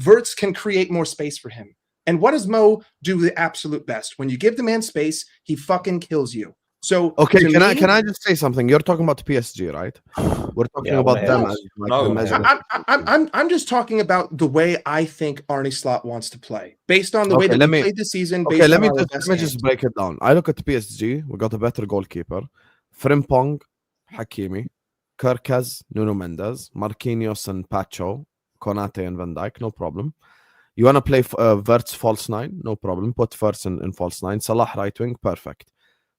Wirtz can create more space for him. And what does Mo do the absolute best? When you give the man space, he fucking kills you. So Okay, to me, can I just say something? You're talking about PSG, right? We're talking Yeah, about I them wanna- as like No, the measure. I'm just talking about the way I think Arne Slot wants to play, based on the way Okay, that let we me- played this season. Okay, Based let on me our just, best let me just hand. break it down. I look at PSG. We got a better goalkeeper. Frimpong, Hakimi, Kerkez, Nuno Mendes, Marquinhos and Pacho, Konate and Van Dijk. No problem. You want to play Wirtz false nine? No problem. Put Wirtz in false nine. Salah right wing. Perfect.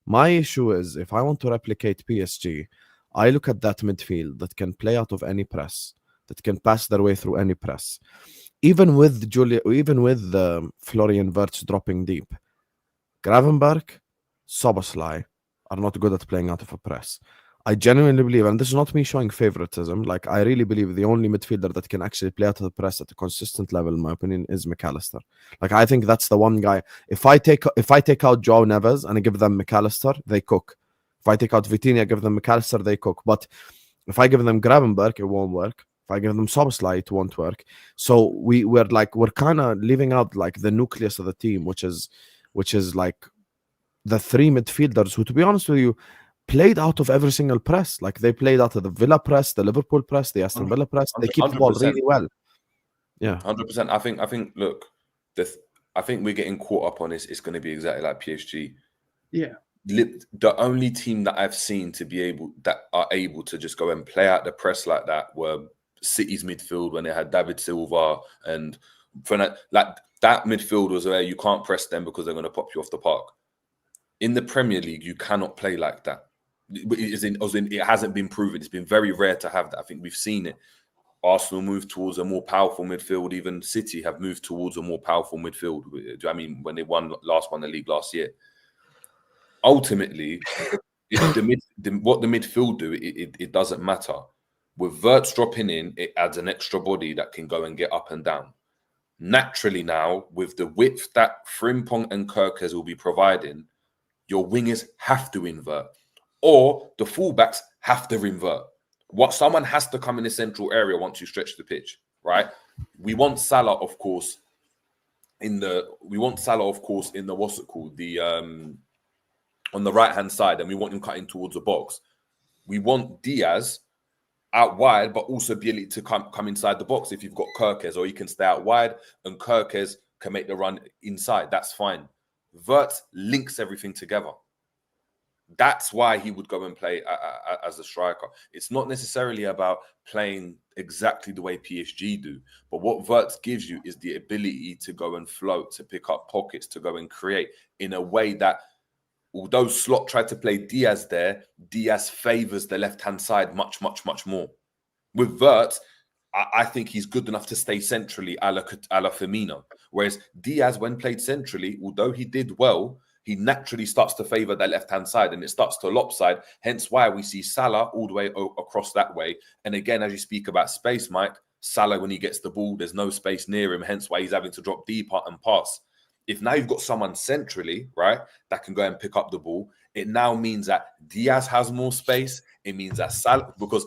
My issue is if I want to replicate PSG, I look at that midfield that can play out of any press, that can pass their way through any press. Even with Florian Wirtz dropping deep, Gravenberg, Szoboszlai are not good at playing out of a press. I genuinely believe, and this is not me showing favoritism, like I really believe the only midfielder that can actually play out of the press at a consistent level, in my opinion, is McAllister. Like I think that's the one guy. If I take out João Neves and I give them McAllister, they cook. If I take out Vitinha, give them McAllister, they cook. But if I give them Gravenberg, it won't work. If I give them Szoboszlai, it won't work. So we're kind of leaving out like the nucleus of the team, which is like the three midfielders who, to be honest with you, played out of every single press. Like they played out of the Villa press, the Liverpool press, the Aston Villa press. They keep the ball 100%. really well. Yeah, 100%. I think. Look, I think we're getting caught up on this. It's going to be exactly like PSG. Yeah. The only team that I've seen that are able to just go and play out the press like that were City's midfield when they had David Silva, and for that midfield was where you can't press them because they're going to pop you off the park. In the Premier League, you cannot play like that. It hasn't been proven. It's been very rare to have that. I think we've seen it. Arsenal moved towards a more powerful midfield. Even City have moved towards a more powerful midfield. I mean, when they won the league last year. Ultimately, what the midfield do, it doesn't matter. With Wirtz dropping in, it adds an extra body that can go and get up and down. Naturally now, with the width that Frimpong and Kerkez will be providing, your wingers have to invert, or the fullbacks have to invert. Someone has to come in the central area once you stretch the pitch, right? We want Salah, of course, in the what's it called, on the right hand side, and we want him cutting towards the box. We want Diaz out wide, but also be able to come inside the box if you've got Kerkez, or you can stay out wide and Kerkez can make the run inside. That's fine. Wirtz links everything together. That's why he would go and play as a striker. It's not necessarily about playing exactly the way PSG do, but what Wirtz gives you is the ability to go and float, to pick up pockets, to go and create in a way that, although Slot tried to play Diaz there, Diaz favours the left-hand side much, much, much more. With Wirtz, I think he's good enough to stay centrally a la Firmino. Whereas Diaz, when played centrally, although he did well, he naturally starts to favour that left-hand side and it starts to lopside. Hence why we see Salah all the way across that way. And again, as you speak about space, Mike, Salah, when he gets the ball, there's no space near him. Hence why he's having to drop deeper and pass. If now you've got someone centrally, right, that can go and pick up the ball, it now means that Diaz has more space. It means that Salah, because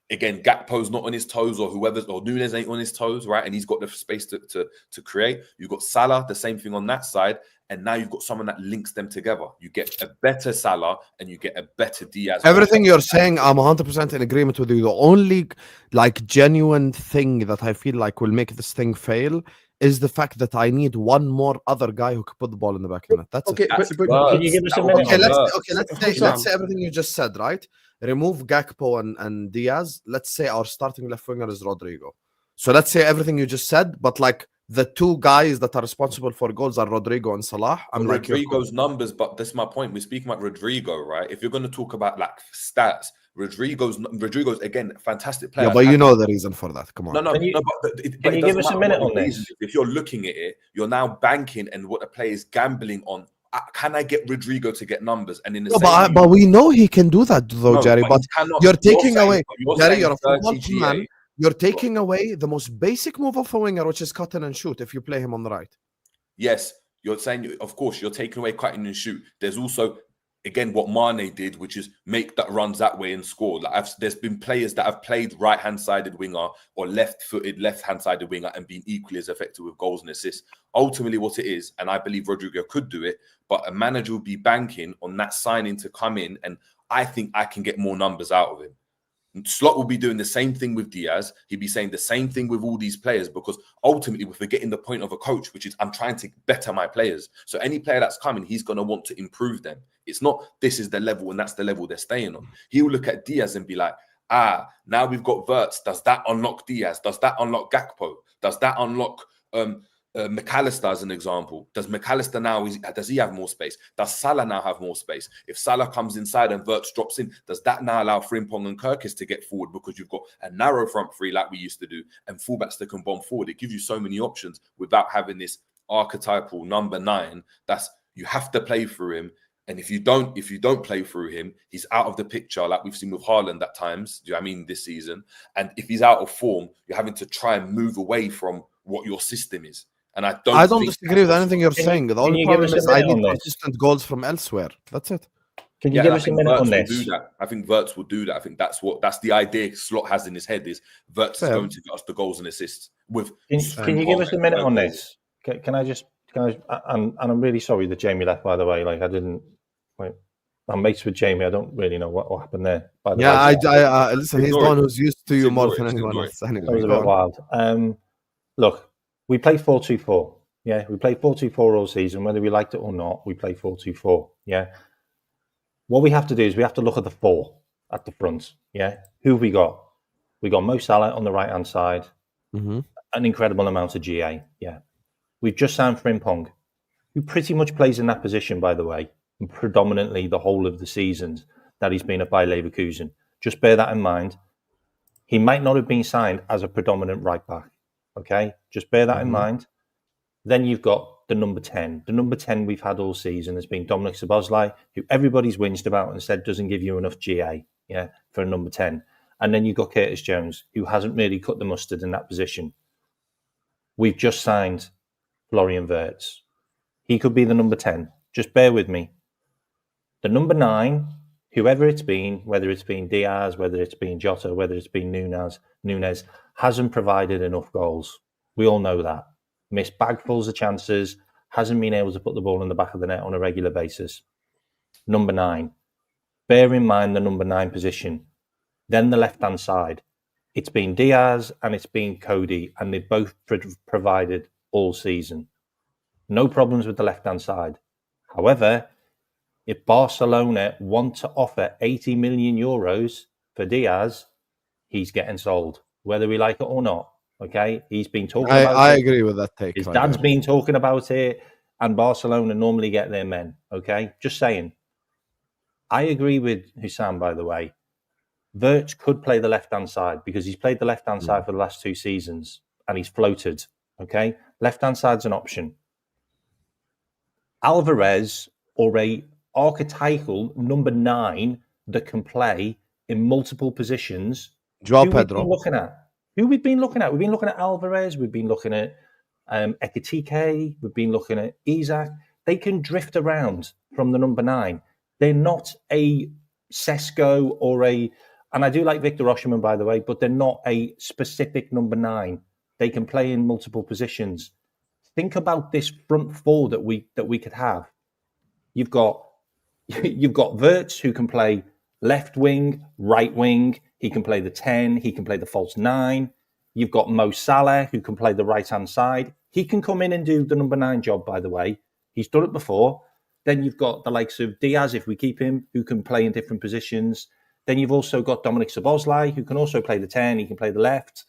again, Gakpo's not on his toes, or Núñez ain't on his toes, right? And he's got the space to create. You've got Salah, the same thing on that side. And now you've got someone that links them together. You get a better Salah and you get a better Diaz. Everything you're saying, I'm 100% in agreement with you. The only genuine thing that I feel like will make this thing fail is the fact that I need one more other guy who could put the ball in the back of the net. That's Okay, it. but Can you give us a minute? Let's say everything you just said, right? Remove Gakpo and Diaz. Let's say our starting left winger is Rodrigo. So let's say everything you just said, but the two guys that are responsible for goals are Rodrigo and Salah. Rodrigo's numbers, but that's my point. We're speaking about Rodrigo, right? If you're going to talk about stats, Rodrigo's again fantastic player. Yeah, but you know the reason for that. Come on. Can you give us a minute on this? If you're looking at it, you're now banking and what the player is gambling on. Can I get Rodrigo to get numbers? And in the but we know he can do that though, Jerry. But you're taking away, Jerry. You're a football man. You're taking away the most basic move of a winger, which is cut in and shoot. If you play him on the right, yes, you're saying, of course, you're taking away cutting and shoot. There's also again, what Mane did, which is make that runs that way and score. Like there's been players that have played right-hand-sided winger or left-footed, left-hand-sided winger and been equally as effective with goals and assists. Ultimately, what it is, and I believe Rodrigo could do it, but a manager will be banking on that signing to come in, and I think I can get more numbers out of him. Slot will be doing the same thing with Diaz. He'd be saying the same thing with all these players, because ultimately we're forgetting the point of a coach, which is I'm trying to better my players. So any player that's coming, he's going to want to improve them. It's not this is the level and that's the level they're staying on. He'll look at Diaz and be like, now we've got Wirtz. Does that unlock Diaz? Does that unlock Gakpo? Does that unlock McAllister as an example? Does McAllister now, does he have more space? Does Salah now have more space? If Salah comes inside and Wirtz drops in, does that now allow Frimpong and Kirkis to get forward because you've got a narrow front three like we used to do and fullbacks that can bomb forward? It gives you so many options without having this archetypal number 9. That's, you have to play through him. And if you don't play through him, he's out of the picture, like we've seen with Haaland at times. Do you know what I mean? This season. And if he's out of form, you're having to try and move away from what your system is. And I don't disagree with anything you're saying. The only problem is I need consistent goals from elsewhere. That's it. Can you give us a minute on this? I think Wirtz will do that. I think that's the idea Slot has in his head is Wirtz is going to get us the goals and assists. Can you give us a minute on this? Can I? And I'm really sorry that Jamie left, by the way. Like I'm mates with Jamie. I don't really know what happened there. By the way. I listen. He's the one who's used to you more than anyone else. Anyway, that was a bit wild. Look. We play 4-2-4. Yeah, we play 4-2-4 all season, whether we liked it or not. We play 4-2-4. Yeah. What we have to do is we have to look at the 4 at the front. Yeah. Who have we got? We got Mo Salah on the right hand side. Mm-hmm. An incredible amount of GA. Yeah. We've just signed Frimpong, who pretty much plays in that position, by the way, and predominantly the whole of the seasons that he's been at Bayer Leverkusen. Just bear that in mind. He might not have been signed as a predominant right back. Okay, just bear that in mind. Then you've got the number 10. The number 10 we've had all season has been Dominic Szoboszlai, who everybody's whinged about and said doesn't give you enough GA, for a number 10. And then you've got Curtis Jones, who hasn't really cut the mustard in that position. We've just signed Florian Wirtz. He could be the number 10. Just bear with me. The number 9, whoever it's been, whether it's been Diaz, whether it's been Jota, whether it's been Nunez, hasn't provided enough goals. We all know that. Missed bagfuls of chances, hasn't been able to put the ball in the back of the net on a regular basis. Number 9. Bear in mind the number 9 position. Then the left-hand side. It's been Diaz and it's been Cody, and they've both provided all season. No problems with the left-hand side. However, if Barcelona want to offer 80 million euros for Diaz, he's getting sold, whether we like it or not. Okay, he's been talking about it. I agree with that take. His dad's been talking about it, and Barcelona normally get their men. Okay, just saying. I agree with Hussam, by the way. Wirtz could play the left-hand side because he's played the left-hand side for the last 2 seasons and he's floated. Okay, left-hand side's an option. Alvarez, or a archetypal number 9 that can play in multiple positions. Joao Pedro. Who we've been looking at? We've been looking at Alvarez. We've been looking at Ekitike. We've been looking at Isaac. They can drift around from the number 9. They're not a Sesko or a, and I do like Victor Osimhen, by the way, but they're not a specific number 9. They can play in multiple positions. Think about this front 4 that we could have. You've got Wirtz, who can play left wing, right wing. He can play the 10. He can play the false 9. You've got Mo Salah, who can play the right-hand side. He can come in and do the number 9 job, by the way. He's done it before. Then you've got the likes of Diaz, if we keep him, who can play in different positions. Then you've also got Dominic Szoboszlai, who can also play the 10. He can play the left.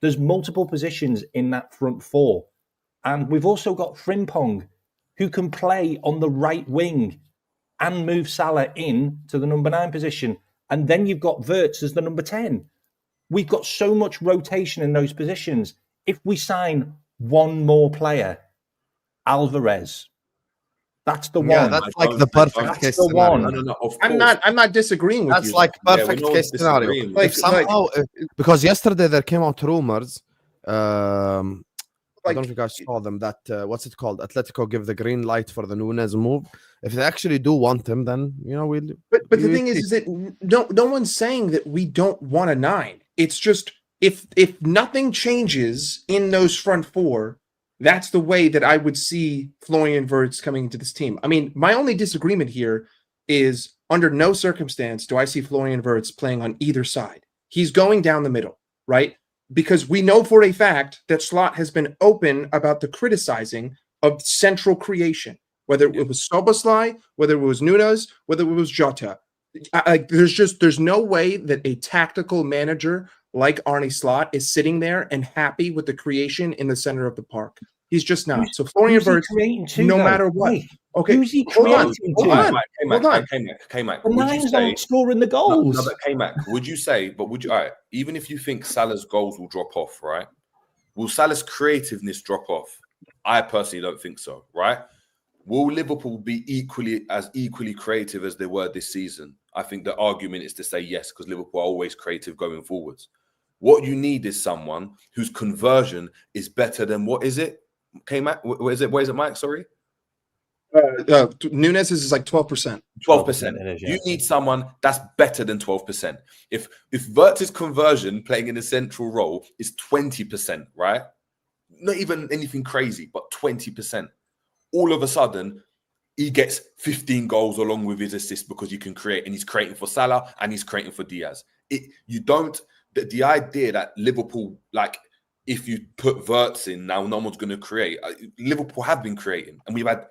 There's multiple positions in that front 4. And we've also got Frimpong, who can play on the right wing and move Salah in to the number 9 position. And then you've got Wirtz as the number 10. We've got so much rotation in those positions. If we sign one more player, Alvarez, that's the one. Yeah, that's like the perfect case scenario. No, I'm not disagreeing with you. That's like perfect case scenario. Like somehow, because yesterday there came out rumors. I don't know if you guys saw them. That what's it called? Atletico give the green light for the Nunes move. If they actually do want him, then we'll. But the thing is that no one's saying that we don't want a 9. It's just if nothing changes in those front 4, that's the way that I would see Florian Wirtz coming into this team. I mean, my only disagreement here is under no circumstance do I see Florian Wirtz playing on either side. He's going down the middle, right? Because we know for a fact that Slot has been open about the criticizing of central creation, whether it was Szoboszlai, whether it was Nunes, whether it was Jota. There's no way that a tactical manager like Arne Slot is sitting there and happy with the creation in the center of the park. He's just not. So Florian Wirtz, no matter what. Wait, okay, who's he hold on. Kmack, The would you 9's say not scoring the goals. No, but Kmack, would you say? But would you? All right, even if you think Salah's goals will drop off, right? Will Salah's creativeness drop off? I personally don't think so. Right? Will Liverpool be equally creative as they were this season? I think the argument is to say yes, because Liverpool are always creative going forwards. What you need is someone whose conversion is better than what is it? Kmack, what is it, Mike? Sorry. Nunes is like 12%. 12%. You need someone that's better than 12%. If Wirtz's conversion playing in a central role is 20%, right? Not even anything crazy, but 20%. All of a sudden, he gets 15 goals along with his assists because you can create, and he's creating for Salah and he's creating for Diaz. The idea that Liverpool, like, if you put Wirtz in now, no one's going to create. Liverpool have been creating, and we've had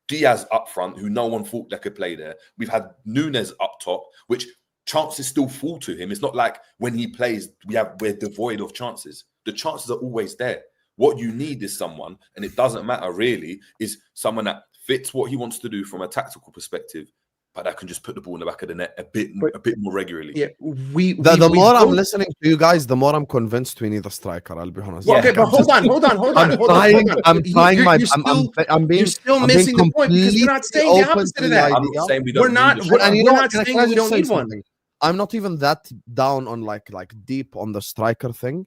Diaz up front, who no one thought that could play there. We've had Nunes up top, which chances still fall to him. It's not like when he plays, we're devoid of chances. The chances are always there. What you need is someone, and it doesn't matter really, is someone that fits what he wants to do from a tactical perspective, but that can just put the ball in the back of the net a bit more regularly. Yeah, the more I'm listening to you guys, the more I'm convinced we need a striker. I'll be honest. Well, okay, but hold on. You're still missing the point because we're not saying the opposite of that. I'm not saying we don't. We're not saying we don't need one. I'm not even that down on like deep on the striker thing.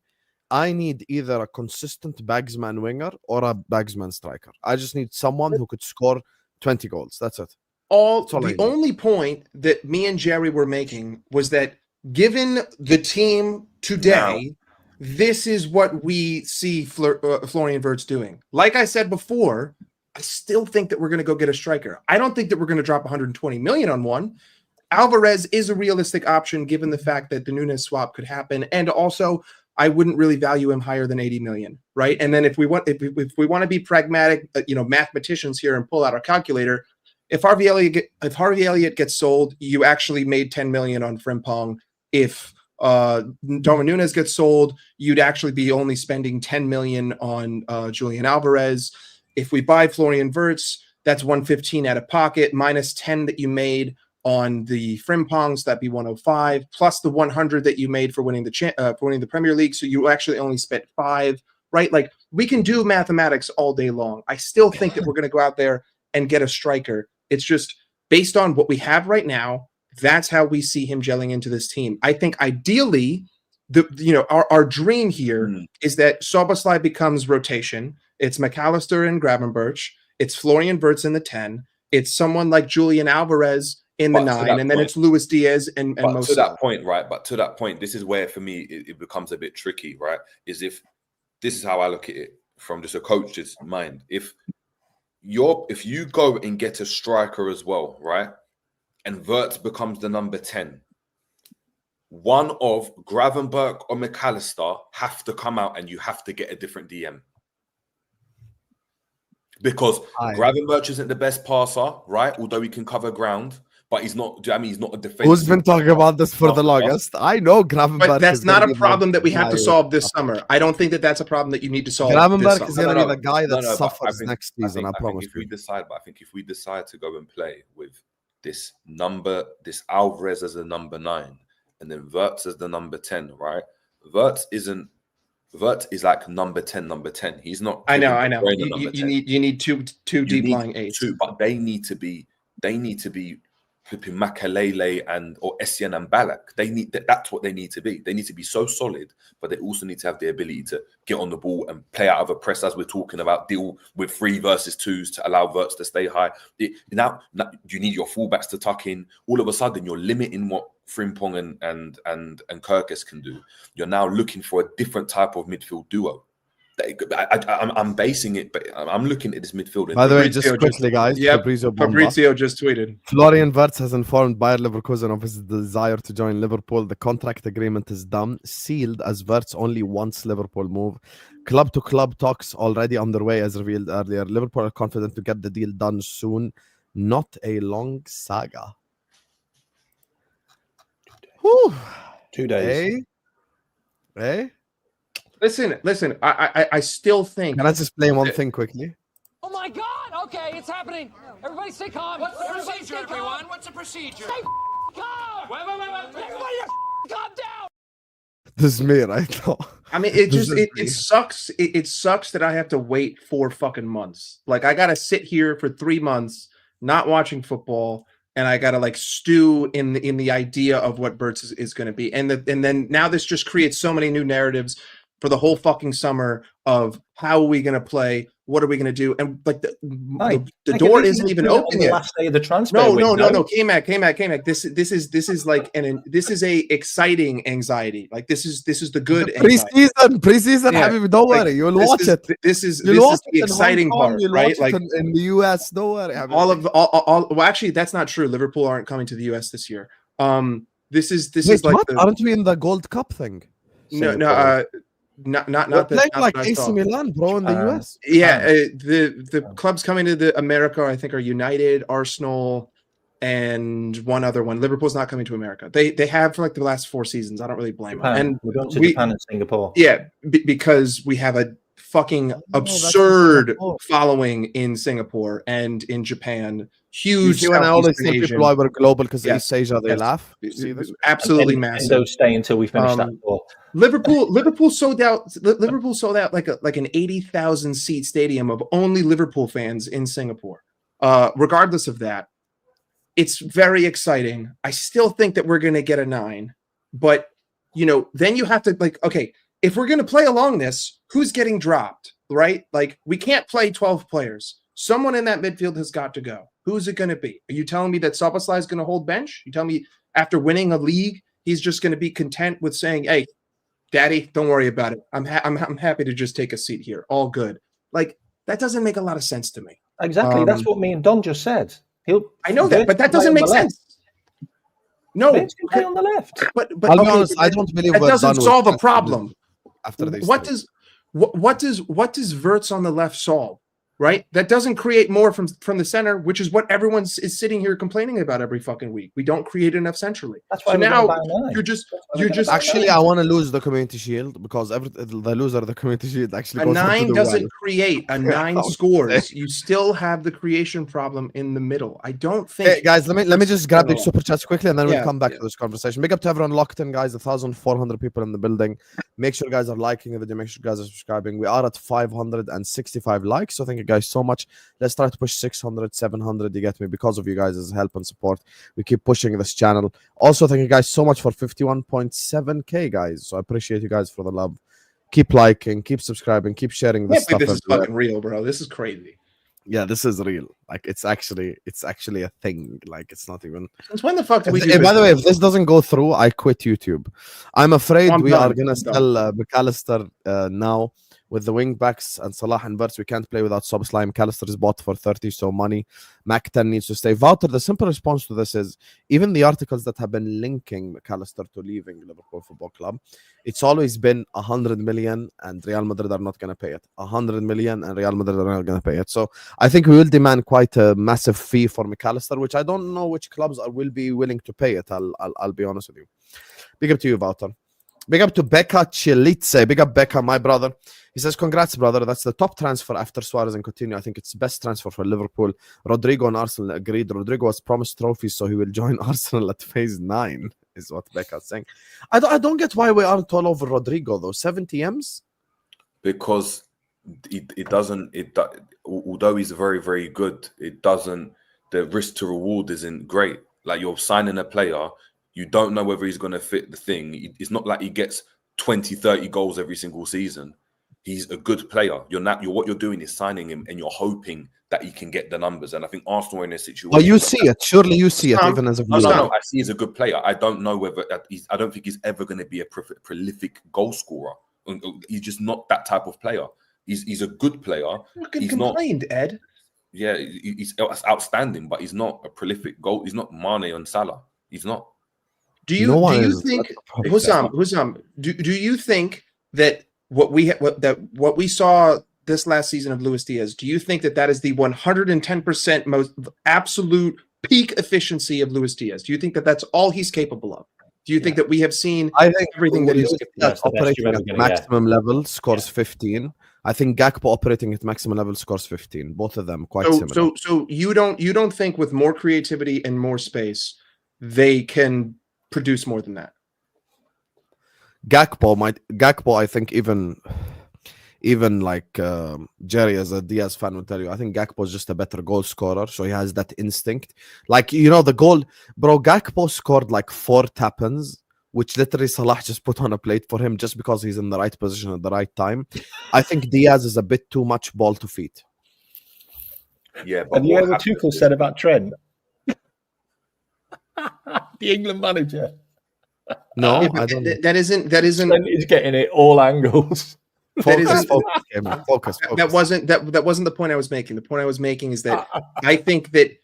I need either a consistent bagsman winger or a bagsman striker. I just need someone who could score 20 goals. That's it. The only point that me and Jerry were making was that given the team today, this is what we see Florian Wirtz doing. Like I said before, I still think that we're going to go get a striker. I don't think that we're going to drop 120 million on one. Alvarez is a realistic option given the fact that the Nunes swap could happen, and also I wouldn't really value him higher than 80 million, right? And then if we want to be pragmatic, mathematicians here and pull out our calculator, if Harvey Elliott gets sold, you actually made 10 million on Frimpong. If Darwin Nunes gets sold, you'd actually be only spending 10 million on Julian Alvarez. If we buy Florian Wirtz, that's 115 out of pocket, minus 10 that you made on the Frimpongs, that'd be 105, plus the 100 that you made for winning the Premier League. So you actually only spent 5, right? Like, we can do mathematics all day long. I still think that we're going to go out there and get a striker. It's just based on what we have right now. That's how we see him gelling into this team. I think ideally, our dream here is that Szoboszlai becomes rotation. It's McAllister and Gravenberch. It's Florian Wirtz in the 10. It's someone like Julian Alvarez in the 9, and then it's Luis Diaz and Mo to that point, right? But to that point, this is where for me it becomes a bit tricky, right? Is if this is how I look at it from just a coach's mind. If you go and get a striker as well, right? And Wirtz becomes the number 10, one of Gravenberch or McAllister have to come out and you have to get a different DM. Because Gravenberch isn't the best passer, right? Although he can cover ground, but he's not. He's not a defensive. Who's been talking about this for the longest? I know Gravenberch. But that's not a problem that we have to solve this summer. I don't think that that's a problem that you need to solve. Gravenberch is going to be the guy that suffers next season. I promise. If we decide to go and play with this Alvarez as a number 9, and then Wirtz as the number 10, right? Wirtz is like number 10. He's not. I know. You need two deep lying 8s. But they need to be flipping Makalele or Essien and Ballack. That's what they need to be. They need to be so solid, but they also need to have the ability to get on the ball and play out of a press, as we're talking about, deal with 3 versus 2s to allow Wirtz to stay high. Now you need your fullbacks to tuck in. All of a sudden, you're limiting what Frimpong and Kirkes can do. You're now looking for a different type of midfield duo. I'm basing it, but I'm looking at this midfield. By the way, just quickly, guys. Fabrizio just tweeted. Florian Wirtz has informed Bayer Leverkusen of his desire to join Liverpool. The contract agreement is done, sealed, as Wirtz only wants Liverpool move. Club-to-club talks already underway, as revealed earlier. Liverpool are confident to get the deal done soon. Not a long saga. Whew. 2 days. Hey? Listen. I still think. Can I just explain one thing quickly? Oh my God! Okay, it's happening. Everybody stay calm. What's the procedure, everyone? What's the procedure? Stay calm. Wait. Everybody calm down. This is me right now. I mean, it sucks. It sucks that I have to wait 4 fucking months. Like, I gotta sit here for 3 months not watching football, and I gotta like stew in the idea of what Wirtz is going to be, and then now this just creates so many new narratives for the whole fucking summer of how are we going to play, what are we going to do, and like the door isn't even open yet. Last day of the transfer. No. Kmack. This is like this is a exciting anxiety. Like this is the good preseason. Yeah. Habibi, don't worry, you'll watch it. This is the exciting part, right? Like in the US, don't worry. Habibi. Well, actually, that's not true. Liverpool aren't coming to the US this year. This is like aren't we in the Gold Cup thing? No. Not like AC Milan, bro, in the US. Yeah, the clubs coming to America, I think, are United, Arsenal, and one other one. Liverpool's not coming to America. They have for like the last 4 seasons. I don't really blame them. And we're going to Japan and Singapore. Yeah, because we have a fucking absurd following in Singapore and in Japan. Huge. When I always say people are global because East Asia, they laugh. You see this? Absolutely massive. Don't stay until we finish that ball. Liverpool sold out. Liverpool sold out like an 80,000 seat stadium of only Liverpool fans in Singapore. Regardless of that, it's very exciting. I still think that we're going to get a 9, but then you have to okay, if we're going to play along this, who's getting dropped, right? Like we can't play 12 players. Someone in that midfield has got to go. Who's it going to be? Are you telling me that Szoboszlai is going to hold bench? You tell me after winning a league, he's just going to be content with saying, "Hey, Daddy, don't worry about it. I'm happy to just take a seat here. All good." Like that doesn't make a lot of sense to me. Exactly. That's what me and Don just said. I know that, but that doesn't make sense. No, Wirtz can play on the left. But I'll be honest, I don't believe that doesn't solve a problem. After this, what does Wirtz on the left solve? Right? That doesn't create more from the center, which is what everyone is sitting here complaining about every fucking week. We don't create enough centrally. That's why so now you're just actually I want to lose the Community Shield because the loser of the Community Shield actually a goes 9 doesn't create a 9 scores. You still have the creation problem in the middle. I don't think. Hey, guys, let me just grab the super chats quickly and then we'll come back to this conversation. Big up to everyone locked in, guys. 1,400 people in the building. Make sure you guys are liking the video. Make sure you guys are subscribing. We are at 565 likes. So thank you guys so much. Let's try to push 600, 700. You get me? Because of you guys' help and support, we keep pushing this channel. Also, thank you guys so much for 51.7k, guys. So I appreciate you guys for the love. Keep liking, keep subscribing, keep sharing this stuff. This is fucking real, bro. This is crazy. Yeah, this is real. Like it's actually a thing. Like it's not even. Since when the fuck do we do? By the way, if this doesn't go through, I quit YouTube. I'm afraid we are gonna sell McAllister now. With the wing backs and Salah and Wirtz, we can't play without Szoboszlai. McAllister is bought for 30, so money. Mac 10 needs to stay. Wouter, the simple response to this is, even the articles that have been linking McAllister to leaving Liverpool Football Club, it's always been 100 million and Real Madrid are not going to pay it. 100 million and Real Madrid are not going to pay it. So I think we will demand quite a massive fee for McAllister, which I don't know which clubs will be willing to pay it. I'll be honest with you. Big up to you, Wouter. Big up to Becca Chilitze. Big up, Becca, my brother. He says, congrats, brother. That's the top transfer after Suarez and Coutinho. I think it's the best transfer for Liverpool. Rodrigo and Arsenal agreed. Rodrigo was promised trophies, so he will join Arsenal at phase 9, is what Becca's saying. I don't get why we aren't all over Rodrigo, though. 70 M's? Because it doesn't, although he's very, very good, it doesn't, the risk to reward isn't great. Like you're signing a player, you don't know whether he's going to fit the thing. It's not like he gets 20, 30 goals every single season. He's a good player. What you're doing is signing him, and you're hoping that he can get the numbers. And I think Arsenal are in a situation. Well, you see it. Surely you see it, even as a viewer. No. I see he's a good player. I don't know whether I don't think he's ever going to be a prolific goal scorer. He's just not that type of player. He's a good player. He's complained, Ed. Yeah, he's outstanding, but he's not a prolific goal. He's not Mane and Salah. He's not. Do you think, Hussam, do you think that what we saw this last season of Luis Diaz, do you think that is the 110% most absolute peak efficiency of Luis Diaz? Do you think that that's all he's capable of? Do you think that we have seen everything that he's operating at maximum level scores 15? I think Gakpo operating at maximum level scores 15. Both of them quite similar. So you don't think with more creativity and more space they can produce more than that? Gakpo, I think even like Jerry as a Diaz fan will tell you, I think Gakpo is just a better goal scorer, so he has that instinct. Like, you know, the goal, bro, Gakpo scored like 4 tap-ins, which literally Salah just put on a plate for him just because he's in the right position at the right time. I think Diaz is a bit too much ball to feet. Yeah, but have you heard what Tuchel said about Trent? The England manager. No, I don't. That isn't. Trent is getting it all angles. Focus. That wasn't the point I was making. The point I was making is that I think that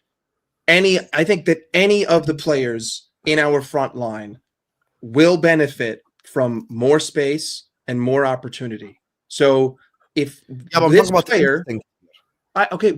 any of the players in our front line will benefit from more space and more opportunity. So if this player,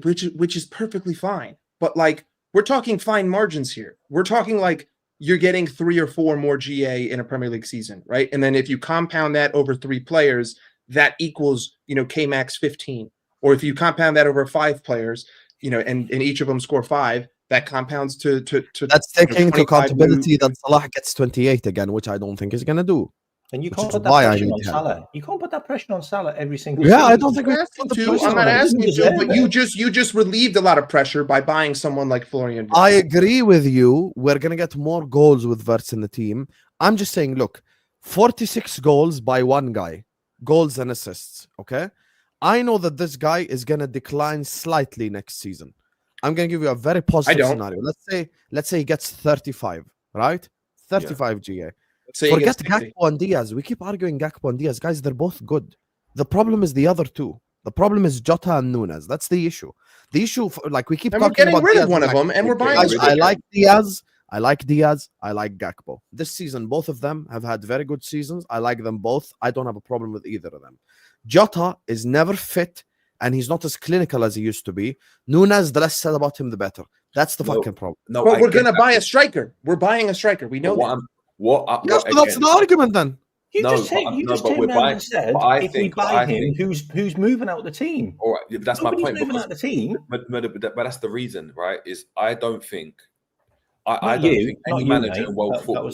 which is perfectly fine, but like we're talking fine margins here. We're talking like you're getting 3 or 4 more GA in a Premier League season, right? And then if you compound that over 3 players, that equals, Kmack's 15. Or if you compound that over 5 players, and each of them score 5, that compounds to that's taking into accountability that Salah gets 28 again, which I don't think he's gonna do. And you can't put that pressure on Salah. You can't put that pressure on Salah every single season. I don't think I'm not asking you to, but you just relieved a lot of pressure by buying someone like Florian Wirtz. I agree with you. We're gonna get more goals with Wirtz in the team. I'm just saying, look, 46 goals by one guy, goals and assists. Okay, I know that this guy is gonna decline slightly next season. I'm gonna give you a very positive scenario. Let's say he gets 35, right? 35 GA. Forget Gakpo and Diaz. We keep arguing Gakpo and Diaz. Guys, they're both good. The problem is the other two. The problem is Jota and Nunes. That's the issue. The issue, we keep talking about getting rid of one of them, and we're buying. I like Diaz. I like Gakpo. This season, both of them have had very good seasons. I like them both. I don't have a problem with either of them. Jota is never fit, and he's not as clinical as he used to be. Nunes, the less said about him, the better. That's the fucking problem. No, but we're gonna buy a striker. We're buying a striker. We know that. That's the argument then. You just turned around and said, if we buy him, who's moving out the team? All right, that's my point. Moving out the team. But that's the reason, right? Is I don't think any manager in world football.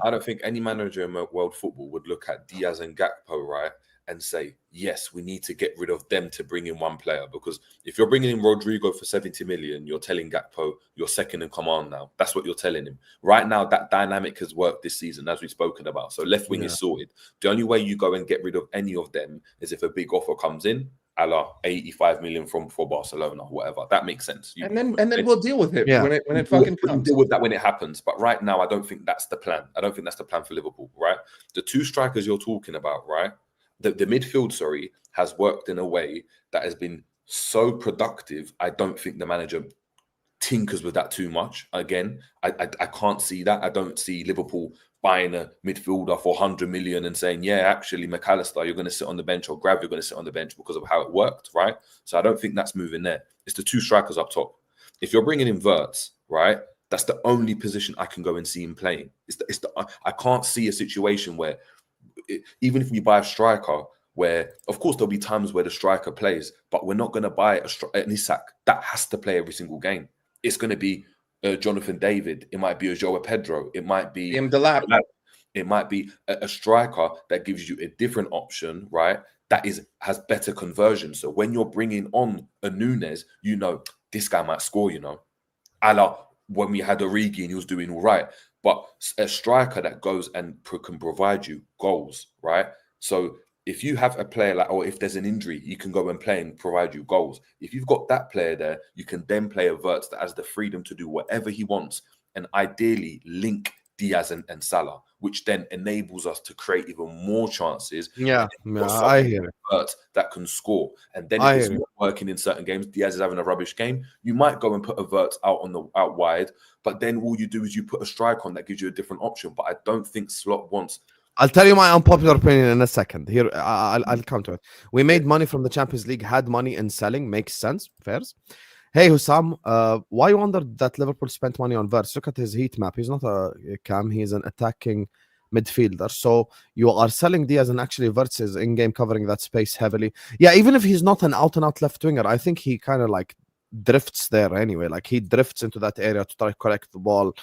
I don't think any manager in world football would look at Diaz and Gakpo, right, and say, yes, we need to get rid of them to bring in one player. Because if you're bringing in Rodrigo for 70 million, you're telling Gakpo you're second in command now. That's what you're telling him. Right now, that dynamic has worked this season, as we've spoken about. So left wing is sorted. The only way you go and get rid of any of them is if a big offer comes in, a la 85 million for Barcelona, whatever. That makes sense. And then we'll deal with it when it fucking comes. We'll deal with that when it happens. But right now, I don't think that's the plan. I don't think that's the plan for Liverpool, right? The 2 strikers you're talking about, right? The midfield, has worked in a way that has been so productive. I don't think the manager tinkers with that too much. Again, I can't see that. I don't see Liverpool buying a midfielder for 100 million and saying, yeah, actually, McAllister, you're going to sit on the bench, or Grav, you're going to sit on the bench because of how it worked, right? So I don't think that's moving there. It's the 2 strikers up top. If you're bringing in Wirtz, right, that's the only position I can go and see him playing. I can't see a situation where, even if we buy a striker, where of course there'll be times where the striker plays, but we're not going to buy an Isak that has to play every single game. It's going to be Jonathan David. It might be a Joao Pedro. It might be It might be a striker that gives you a different option, right? That has better conversion. So when you're bringing on a Nunes, this guy might score. A la when we had Origi and he was doing all right. But a striker that goes and can provide you goals, right? So if you have a player like, or if there's an injury, you can go and play and provide you goals. If you've got that player there, you can then play a Wirtz that has the freedom to do whatever he wants and ideally link Diaz and Salah, which then enables us to create even more chances. I hear it. Wirtz that can score. And then if it's not working in certain games, Diaz is having a rubbish game, you might go and put a Wirtz out wide, but then all you do is you put a striker on that gives you a different option. But I don't think Slot wants... I'll tell you my unpopular opinion in a second. Here, I'll come to it. We made money from the Champions League, had money in selling, makes sense, fairs. Hey, Hussam, why you wonder that Liverpool spent money on Wirtz? Look at his heat map. He's not a cam. He's an attacking midfielder. So you are selling Diaz, and actually Wirtz is in-game covering that space heavily. Yeah, even if he's not an out-and-out left winger, I think he kind of like drifts there anyway. Like he drifts into that area to try to collect the ball.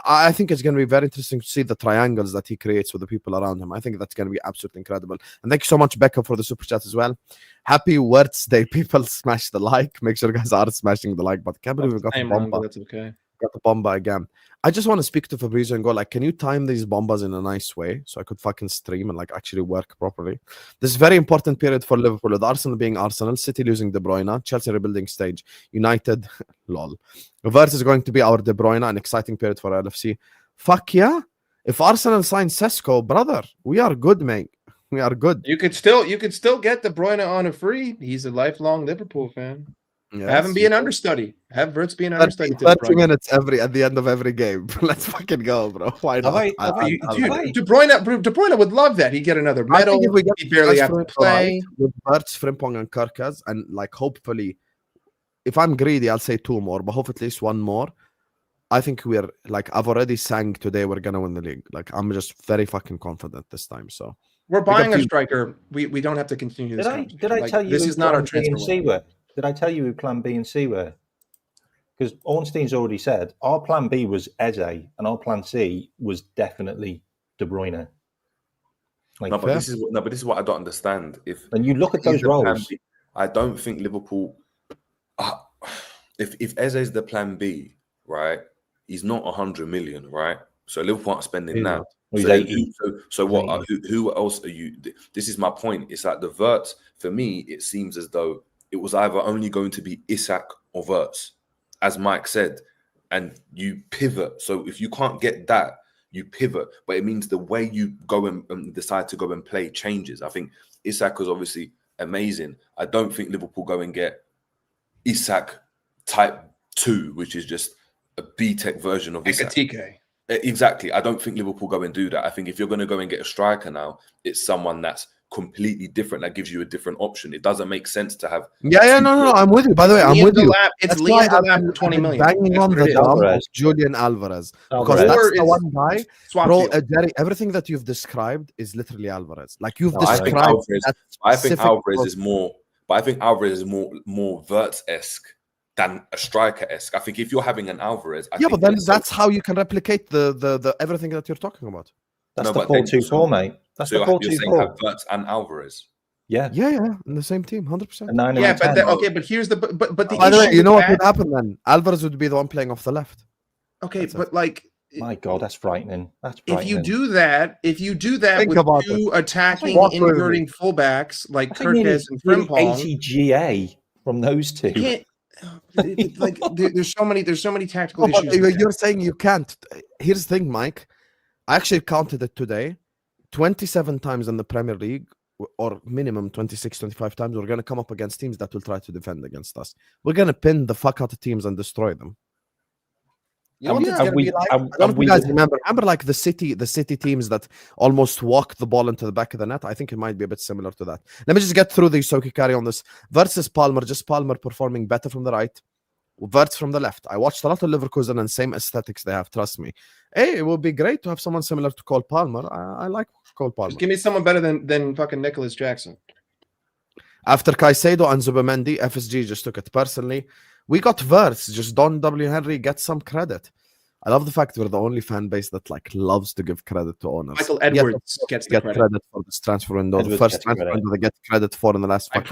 I think it's going to be very interesting to see the triangles that he creates with the people around him. I think that's going to be absolutely incredible. And thank you so much, Becca, for the super chat as well. Happy Wirtz Day, people. Smash the like. Make sure you guys are smashing the like. But I can't believe we got the bomba. That's okay. Got the bomba again. I just want to speak to Fabrizio and go like, can you time these bombas in a nice way so I could fucking stream and like actually work properly? This is a very important period for Liverpool, with Arsenal being Arsenal, City losing De Bruyne, Chelsea rebuilding stage, United, lol. Wirtz is going to be our De Bruyne, an exciting period for LFC. Fuck yeah. If Arsenal signs Sesko, brother, we are good, mate. We are good. You could still get De Bruyne on a free. He's a lifelong Liverpool fan. Yes. Have him be an understudy. Have Wirtz be an understudy. 30 minutes at the end of every game. Let's fucking go, bro. Why not? De Bruyne would love that. He'd get another medal. He barely have to play. With Wirtz, Frimpong, and Kirkas, and like hopefully, if I'm greedy, I'll say 2 more, but hopefully at least 1 more. I think we're like, I've already sang today we're gonna win the league. Like I'm just very fucking confident this time. So we're buying a striker. We don't have to continue this. Did I tell you this is not our transfer? Did I tell you who plan B and C were? Because Ornstein's already said our plan B was Eze and our plan C was definitely De Bruyne. But this is what I don't understand. And you look at those roles, I don't think Liverpool. If Eze is the plan B, right? He's not 100 million, right? So Liverpool aren't spending that. So what? Who else are you? This is my point. It's like the Wirtz. For me, it seems as though it was either only going to be Isak or Wirtz, as Mike said, and you pivot. So if you can't get that, you pivot. But it means the way you go and decide to go and play changes. I think Isak was obviously amazing. I don't think Liverpool go and get Isak type 2, which is just a B-Tech version of Isak. Exactly. I don't think Liverpool go and do that. I think if you're going to go and get a striker now, it's someone that's completely different, that gives you a different option. It doesn't make sense to have. No, I'm with you. By the way, I'm with you. It's Liam Delap for 20 million. Banging on the drum of Julian Alvarez, because that's the one guy. Bro, Jerry, everything that you've described is literally Alvarez. Like you've described. I think Alvarez is more. But I think Alvarez is more Wirtz-esque than a striker-esque. I think if you're having an Alvarez, but then that's how you can replicate the everything that you're talking about. That's the 4-2-4, mate. That's the 4-2-4. Wirtz and Alvarez. Yeah, in the same team, 100%. But here's the but the. By the way, you know what would happen then? Alvarez would be the one playing off the left. Okay, but like, my God, that's frightening. If you do that with 2 attacking, inverting fullbacks like Kirkes and Frimpong, 80 GA from those 2. Like there's so many tactical issues. You're saying you can't. Here's the thing, Mike. I actually counted it today. 27 times in the Premier League, or minimum 26, 25 times, we're going to come up against teams that will try to defend against us. We're going to pin the fuck out of teams and destroy them. You know what it's going to be like? I don't know if you guys remember like the City teams that almost walked the ball into the back of the net. I think it might be a bit similar to that. Let me just get through these so we can carry on this. Versus Palmer, just Palmer performing better from the right. Wirtz from the left. I watched a lot of Leverkusen and same aesthetics they have, trust me. Hey, it would be great to have someone similar to Cole Palmer. I like Cole Palmer. Just give me someone better than fucking Nicholas Jackson. After Caicedo and Zubimendi, FSG just took it personally. We got Wirtz. Just Don W. Henry get some credit. I love the fact we're the only fan base that like loves to give credit to owners. Michael Edwards gets the credit for this transfer window. The first transfer window they get credit for in the last 5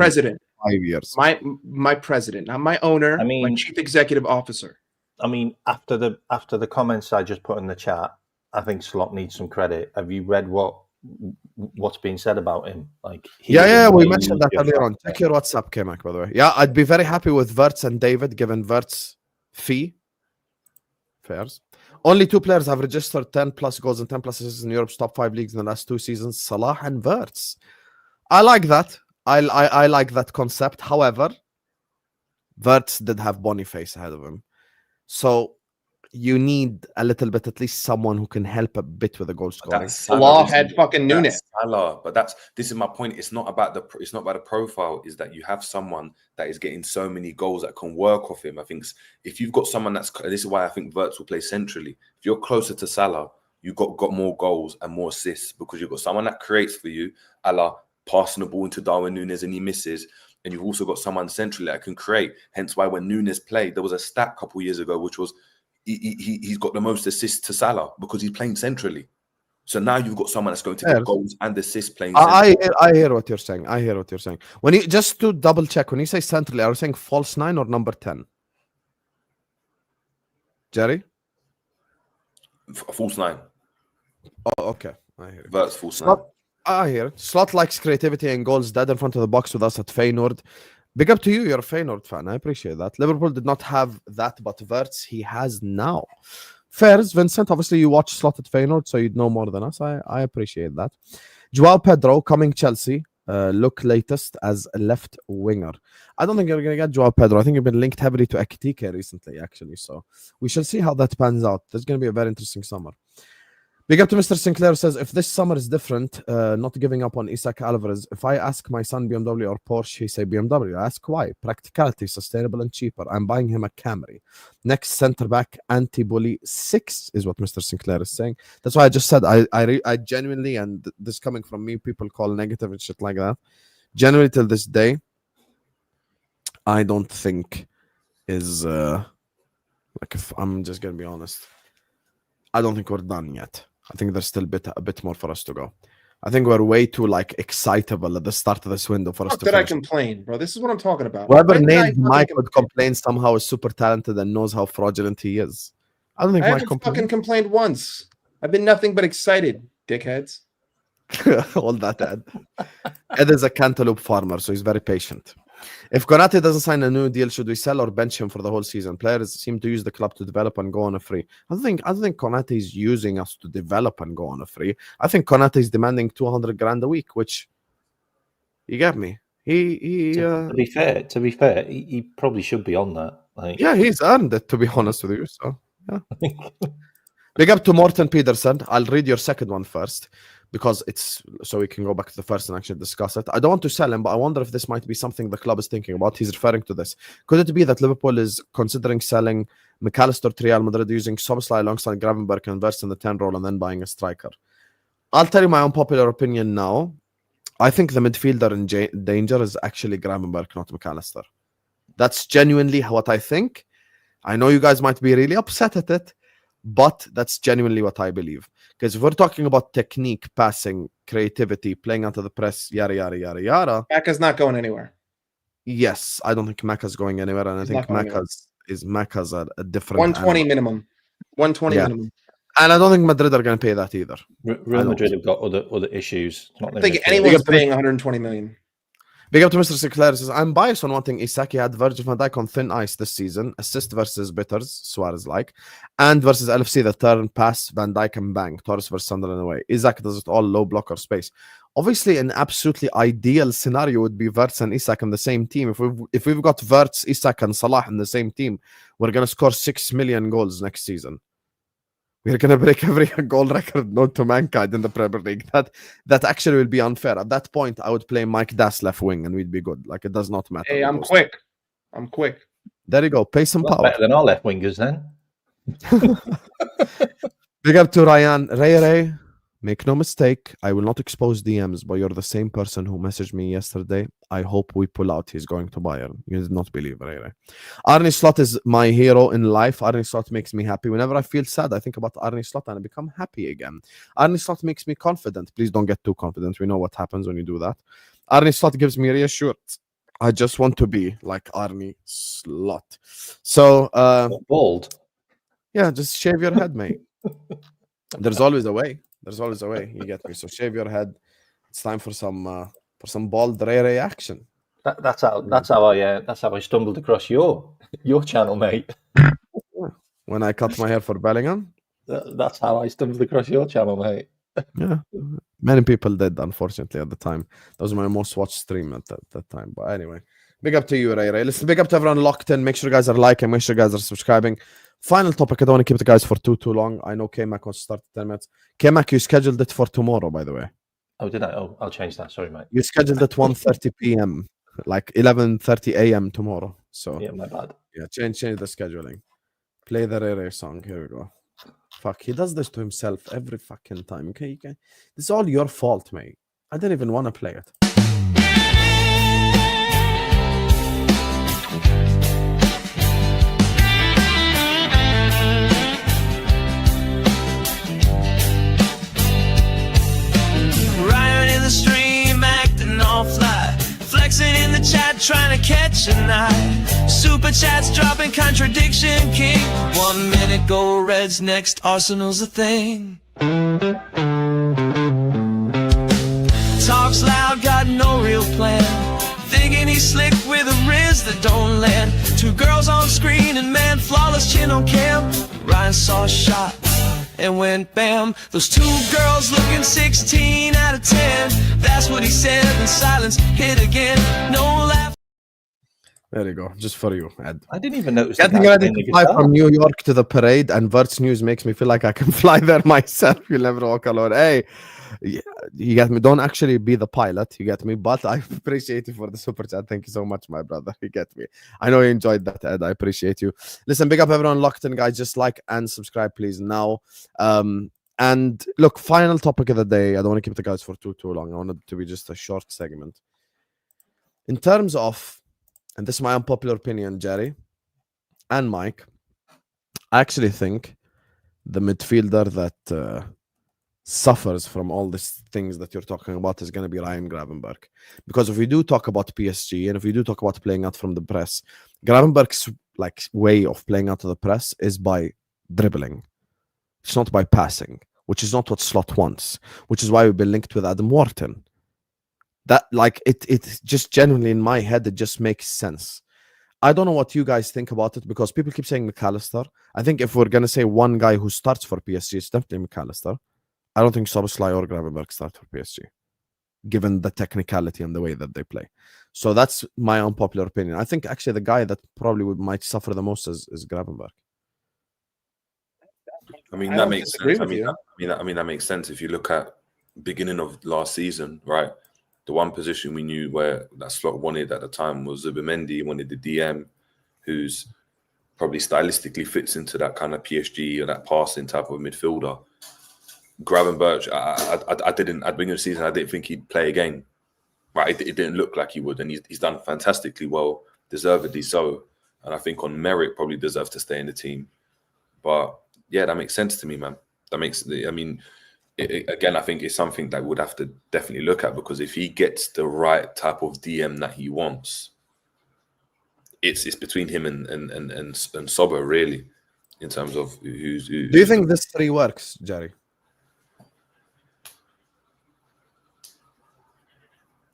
years. My president, not my owner. My chief executive officer. I mean, after the comments I just put in the chat, I think Slot needs some credit. Have you read what's being said about him? Like, yeah, we mentioned that earlier on. Check your WhatsApp, Kmack, by the way. Yeah, I'd be very happy with Wirtz and David, given Wirtz fee. Fairs. Only 2 players have registered 10 plus goals and 10 plus assists in Europe's top 5 leagues in the last 2 seasons, Salah and Wirtz. I like that. I like that concept. However, Wirtz did have Boniface ahead of him. So you need a little bit, at least someone who can help a bit with the goal scoring. Salah had fucking Nunes. Salah, but this is my point. It's not about the profile. Is that you have someone that is getting so many goals that can work off him. I think if you've got someone this is why I think Wirtz will play centrally. If you're closer to Salah, you've got more goals and more assists because you've got someone that creates for you, a la passing the ball into Darwin Nunes and he misses. And you've also got someone centrally that can create. Hence why when Nunes played, there was a stat a couple of years ago, which was he's got the most assists to Salah because he's playing centrally. So now you've got someone that's going to get goals and assists playing centrally. I hear what you're saying. I hear what you're saying. When you just to double check, when you say centrally, are you saying false 9 or number 10? Jerry? False 9. Oh, okay. I hear it. Wirtz false 9. I hear it. Slot likes creativity and goals dead in front of the box with us at Feyenoord. Big up to you. You're a Feyenoord fan. I appreciate that. Liverpool did not have that, but Wirtz, he has now. Fairs, Vincent, obviously you watch Slot at Feyenoord, so you'd know more than us. I appreciate that. Joao Pedro, coming Chelsea. Look latest as a left winger. I don't think you're going to get Joao Pedro. I think you've been linked heavily to Ekitike recently, actually. So we shall see how that pans out. There's going to be a very interesting summer. Big up to Mr. Sinclair says, if this summer is different, not giving up on Isak Alvarez, if I ask my son BMW or Porsche, he say BMW. I ask why. Practicality, sustainable and cheaper. I'm buying him a Camry. Next centre-back, anti-bully 6 is what Mr. Sinclair is saying. That's why I just said, I genuinely, and this coming from me, people call negative and shit like that. Genuinely till this day, I don't think is, like if I'm just going to be honest, I don't think we're done yet. I think there's still a bit more for us to go. I think we're way too excitable at the start of this window for us to finish. I complain, bro? This is what I'm talking about. Whoever named Mike would complain somehow is super talented and knows how fraudulent he is. I don't think I Mike haven't fucking complained once. I've been nothing but excited, dickheads. All that Ed. Ed is a cantaloupe farmer, so he's very patient. If Konate doesn't sign a new deal, should we sell or bench him for the whole season? Players seem to use the club to develop and go on a free. I don't think Konate is using us to develop and go on a free. I think Konate is demanding 200 grand a week, which you get me. To be fair, he probably should be on that. Yeah, he's earned it, to be honest with you. So yeah. Big up to Morten Pedersen. I'll read your second one first, because it's so we can go back to the first and actually discuss it. I don't want to sell him, but I wonder if this might be something the club is thinking about. He's referring to this. Could it be that Liverpool is considering selling McAllister to Real Madrid using Szoboszlai alongside Gravenberch and Wirtz in the 10 role and then buying a striker? I'll tell you my unpopular opinion now. I think the midfielder in danger is actually Gravenberch, not McAllister. That's genuinely what I think. I know you guys might be really upset at it, but that's genuinely what I believe. Because if we're talking about technique, passing, creativity, playing onto the press, yada, yada, yada, yada. Macca's not going anywhere. Yes, I don't think Macca's going anywhere. And I think Macca's a different 120 minimum. 120 minimum. And I don't think Madrid are going to pay that either. Real Madrid have got other issues. I don't think anyone's paying 120 million. Big up to Mr. Sinclair. Says, I'm biased on one thing. Isak had Virgil van Dijk on thin ice this season. Assist versus Bitters, Suarez and versus LFC, the turn, pass, Van Dijk and bang. Torres versus Sunderland away. Isak does it all low blocker space. Obviously, an absolutely ideal scenario would be Wirtz and Isak in the same team. If we've got Wirtz, Isak and Salah in the same team, we're going to score 6 million goals next season. We're going to break every goal record known to mankind in the Premier League. That actually will be unfair. At that point, I would play Mike Das left wing and we'd be good. It does not matter. Hey, I'm quick. There you go. Pay some power. Better than our left wingers then. Big up to Ryan. Ray, make no mistake. I will not expose DMs, but you're the same person who messaged me yesterday. I hope we pull out. He's going to Bayern. You did not believe Ray. Arne Slot is my hero in life. Arne Slot makes me happy. Whenever I feel sad, I think about Arne Slot and I become happy again. Arne Slot makes me confident. Please don't get too confident. We know what happens when you do that. Arne Slot gives me reassurance. I just want to be like Arne Slot. So bald. Yeah, just shave your head, mate. There's always a way. There's always a way. You get me. So shave your head. It's time for some bald Ray action. That's how I stumbled across your channel, mate. When I cut my hair for Bellingham. That's how I stumbled across your channel, mate. Yeah, many people did, unfortunately, at the time. That was my most watched stream at that time. But anyway, big up to you, Ray. Listen, big up to everyone locked in. Make sure you guys are liking. Make sure you guys are subscribing. Final topic. I don't want to keep the guys for too long. I know Kmack wants to start in 10 minutes. Kmack, you scheduled it for tomorrow, by the way. Oh, did I? Oh, I'll change that. Sorry, mate. You scheduled it 1:30 p.m. like 11:30 a.m. tomorrow. So Yeah, my bad. yeah, change the scheduling. Play the Ray song. Here we go. Fuck, he does this to himself every fucking time. Okay, this is all your fault, mate. I didn't even want to play it. Ryan in the stream, acting all fly. Flexing in the chat, trying to catch an eye. Superchats dropping, contradiction king. 1 minute go Reds, next Arsenal's a thing. Talks loud, got no real plan. Thinking he's slick with a riz that don't land. 2 girls on screen and man, flawless chin on cam. Ryan saw a shot and went bam. Those 2 girls looking 16 out of 10. That's what he said, and silence hit again. No laugh. There you go, just for you, Ed. I didn't even notice. Getting ready to fly from New York to the parade, and Wirtz News makes me feel like I can fly there myself. You'll never walk alone. Hey, you get me? Don't actually be the pilot, you get me? But I appreciate you for the super chat. Thank you so much, my brother. You get me? I know you enjoyed that, Ed. I appreciate you. Listen, big up everyone locked in, guys. Just like and subscribe, please, now. And look, final topic of the day. I don't want to keep the guys for too long. I want it to be just a short segment. In terms of, and this is my unpopular opinion, Jerry and Mike, I actually think the midfielder that suffers from all these things that you're talking about is going to be Ryan Gravenberch. Because if we do talk about PSG and if we do talk about playing out from the press, Gravenberch's way of playing out of the press is by dribbling. It's not by passing, which is not what Slot wants, which is why we've been linked with Adam Wharton. That it just genuinely in my head, it just makes sense. I don't know what you guys think about it because people keep saying McAllister. I think if we're gonna say one guy who starts for PSG, it's definitely McAllister. I don't think Szoboszlai or Gravenberch start for PSG, given the technicality and the way that they play. So that's my unpopular opinion. I think actually the guy that probably might suffer the most is Gravenberch. I mean, that makes sense. I mean, that makes sense if you look at beginning of last season, right? The one position we knew where that Slot wanted at the time was Zubimendi. He wanted the DM, who's probably stylistically fits into that kind of PSG or that passing type of midfielder. Gravenberch, at the beginning of the season, I didn't think he'd play again. Right? It didn't look like he would, and he's done fantastically well, deservedly so. And I think on merit, probably deserves to stay in the team. But yeah, that makes sense to me, man. That makes, I mean, again, I think it's something that we'd have to definitely look at, because if he gets the right type of DM that he wants, it's between him and Sober, really, in terms of who's. Do you think this 3 works, Jerry?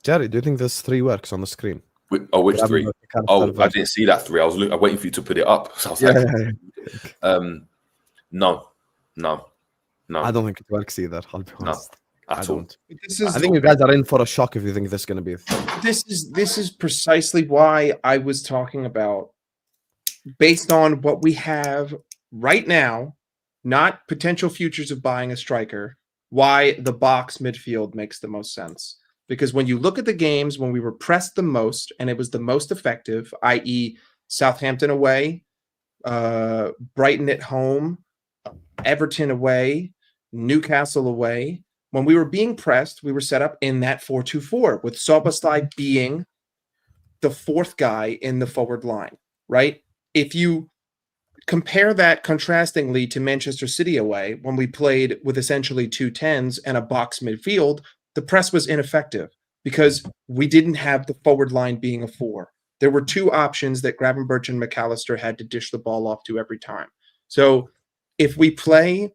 Jerry, do you think this 3 works on the screen? Which 3? Oh, I didn't see that 3. I was waiting for you to put it up. So I was no. I don't think it works either. I'll be honest. No, I don't. I think you guys are in for a shock if you think this is going to be a thing. This is precisely why I was talking about, based on what we have right now, not potential futures of buying a striker, why the box midfield makes the most sense. Because when you look at the games when we were pressed the most and it was the most effective, i.e. Southampton away, Brighton at home, Everton away, Newcastle away, when we were being pressed, we were set up in that 4-2-4 with Szoboszlai being the 4th guy in the forward line, right? If you compare that contrastingly to Manchester City away, when we played with essentially 2 10s and a box midfield, the press was ineffective because we didn't have the forward line being a 4. There were 2 options that Gravenberch and McAllister had to dish the ball off to every time. So if we play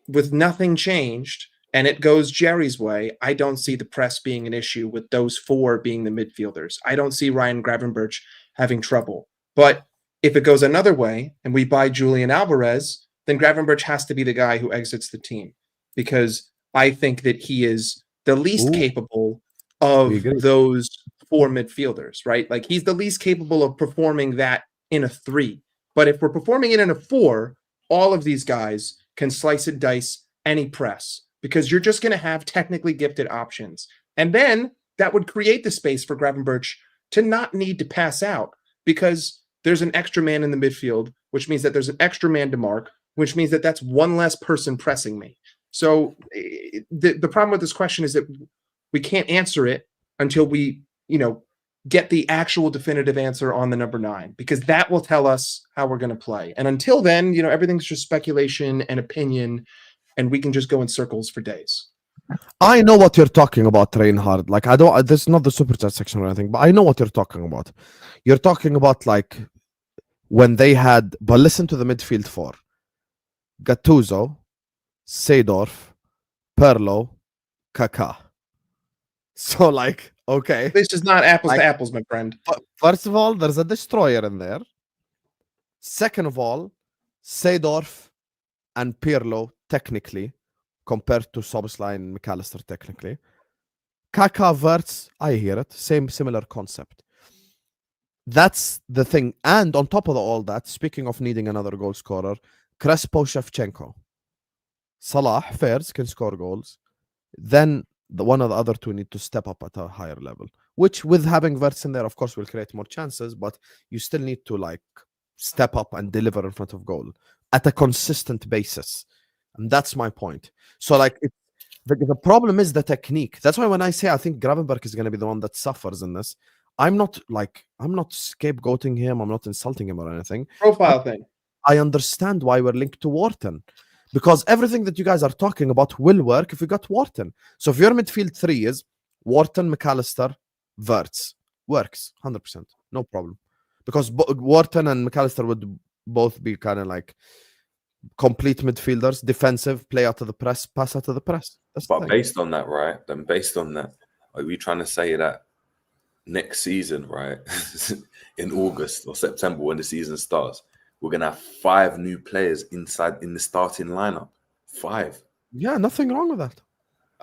with nothing changed and it goes Jerry's way, I don't see the press being an issue with those 4 being the midfielders. I don't see Ryan Gravenberch having trouble. But if it goes another way and we buy Julian Alvarez, then Gravenberch has to be the guy who exits the team, because I think that he is the least capable of those 4 midfielders, right? Like, he's the least capable of performing that in a 3. But if we're performing it in a 4, all of these guys can slice and dice any press, because you're just going to have technically gifted options. And then that would create the space for Gravenberch to not need to pass out, because there's an extra man in the midfield, which means that there's an extra man to mark, which means that that's one less person pressing me. So the problem with this question is that we can't answer it until we, get the actual definitive answer on the number 9, because that will tell us how we're going to play. And until then, everything's just speculation and opinion, and we can just go in circles for days. I know what you're talking about, Reinhard. Like, this is not the super chat section or anything, but I know what you're talking about. You're talking about, like, when they had, but listen to the midfield 4. Gattuso, Seedorf, Pirlo, Kaká. So, like, okay. This is not apples to apples, my friend. First of all, there's a destroyer in there. Second of all, Seedorf and Pirlo, technically, compared to Szoboszlai and McAllister, technically. Kaká, Wirtz, I hear it. Similar concept. That's the thing. And on top of all that, speaking of needing another goal scorer, Crespo, Shevchenko. Salah, Fairs can score goals. Then one of the other 2 need to step up at a higher level, which with having Wirtz in there, of course, will create more chances, but you still need to, like, step up and deliver in front of goal at a consistent basis. And that's my point. So, like, the problem is the technique. That's why when I say I think Gravenberch is going to be the one that suffers in this, I'm not scapegoating him. I'm not insulting him or anything. Profile thing. I understand why we're linked to Wharton, because everything that you guys are talking about will work if we got Wharton. So if your midfield 3 is Wharton, McAllister, Wirtz, works 100%, no problem, because Wharton and McAllister would both be kind of like complete midfielders, defensive, play out of the press, pass out of the press. But based on that, right? Then based on that, are we trying to say that next season, right, in August or September when the season starts, we're gonna have 5 new players in the starting lineup? 5. Yeah, nothing wrong with that.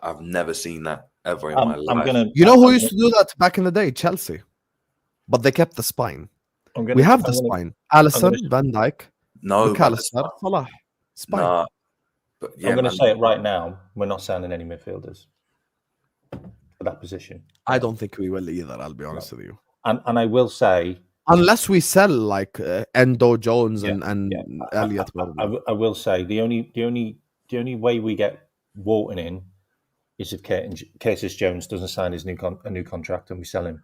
I've never seen that ever in my life. You know who used to do that back in the day? Chelsea, but they kept the spine. We have the spine: Alisson, Van Dijk, McAllister, Salah. Spine. Nah, but yeah, I'm going to say it right now: we're not signing any midfielders for that position. I don't think we will either. I'll be honest with you. And I will say, unless we sell like Endo Jones and Elliot. I will say the only way we get Wharton in is if Curtis Jones doesn't sign his new contract and we sell him.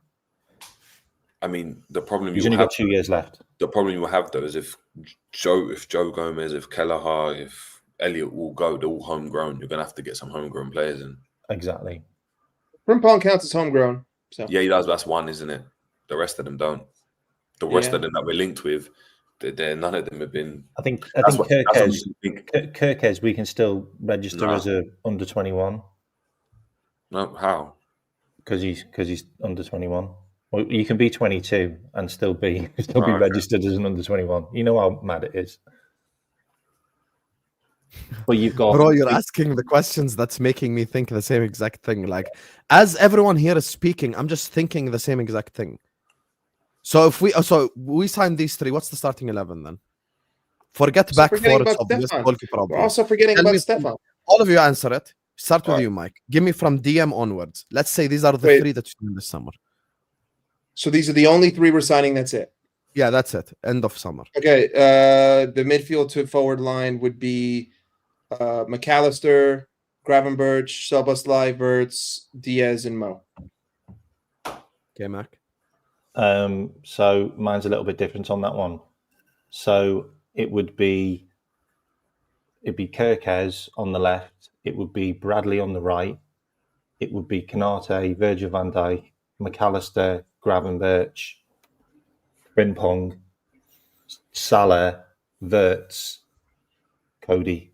I mean, the problem he's only got 2 years left. The problem you will have though is if Joe Gomez, if Kelleher, if Elliot will go, they're all homegrown. You're gonna have to get some homegrown players in. Exactly. Frimpong counts as homegrown. So. Yeah, he does. That's one, isn't it? The rest of them don't. The rest of them that we're linked with, none of them have been. I think Kirkes, we can still register as a under 21. No, how? Because he's under 21. Well, you can be 22 and still be registered as an under 21. You know how mad it is. But you've got, bro, you're asking the questions that's making me think the same exact thing. Like, as everyone here is speaking, I'm just thinking the same exact thing. So if we sign these 3, what's the starting 11 then? Forget back four. We're also forgetting about Stefan. All of you answer it. Start with you, Mike. Give me from DM onwards. Let's say these are the 3 that you do this summer. So these are the only 3 we're signing. That's it. Yeah, that's it. End of summer. Okay. The midfield to forward line would be McAllister, Gravenberch, Szoboszlai, Wirtz, Diaz, and Mo. Kmack. So mine's a little bit different on that one. So it'd be Kirkes on the left. It would be Bradley on the right. It would be Konate, Virgil van Dijk, McAllister, Gravenberch, Frimpong, Salah, Wirtz, Cody.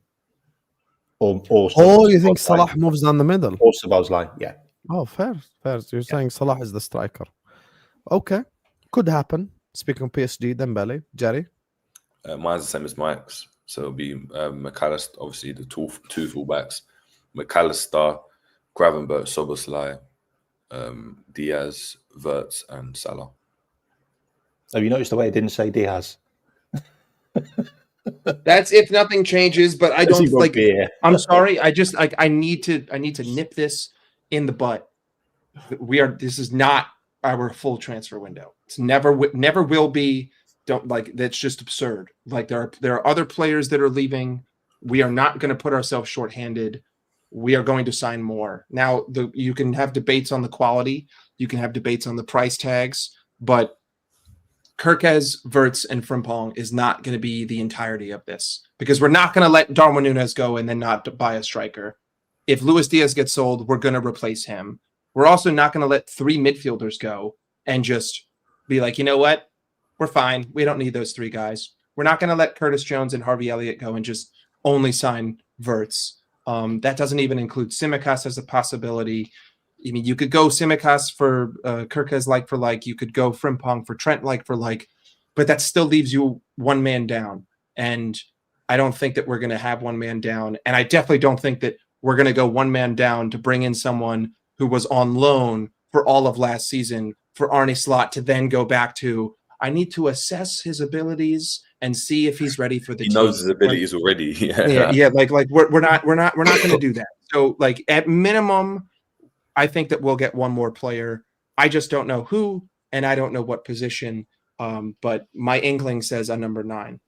Or you think Salah moves down the middle? Or Szoboszlai, yeah. Oh, fair. So you're saying Salah is the striker. Okay. Could happen. Speaking of PSG, Dembele, Jerry. Mine's the same as Mike's. So it'll be McAllister, obviously the two fullbacks. McAllister, Gravenberch, Szoboszlai, Diaz, Wirtz, and Salah. Have you noticed the way I didn't say Diaz? That's if nothing changes, but I don't like. Beer. I'm sorry. I just like. I need to nip this in the butt. This is not our full transfer window. It's never will be. Don't like. That's just absurd. Like there are other players that are leaving. We are not going to put ourselves shorthanded. We are going to sign more. Now, you can have debates on the quality. You can have debates on the price tags, but Kerkez, Wirtz, and Frimpong is not going to be the entirety of this because we're not going to let Darwin Núñez go and then not buy a striker. If Luis Diaz gets sold, we're going to replace him. We're also not going to let 3 midfielders go and just be like, you know what? We're fine. We don't need those 3 guys. We're not going to let Curtis Jones and Harvey Elliott go and just only sign Wirtz. That doesn't even include Tsimikas as a possibility. I mean, you could go Tsimikas for Kerkez like for like. You could go Frimpong for Trent like for like. But that still leaves you one man down. And I don't think that we're going to have one man down. And I definitely don't think that we're going to go one man down to bring in someone who was on loan for all of last season for Arne Slot to then go back to, I need to assess his abilities and see if he's ready for the team. He knows his abilities already. Yeah. Like we're not going to do that. So like at minimum, I think that we'll get one more player. I just don't know who, and I don't know what position. But my inkling says a number 9.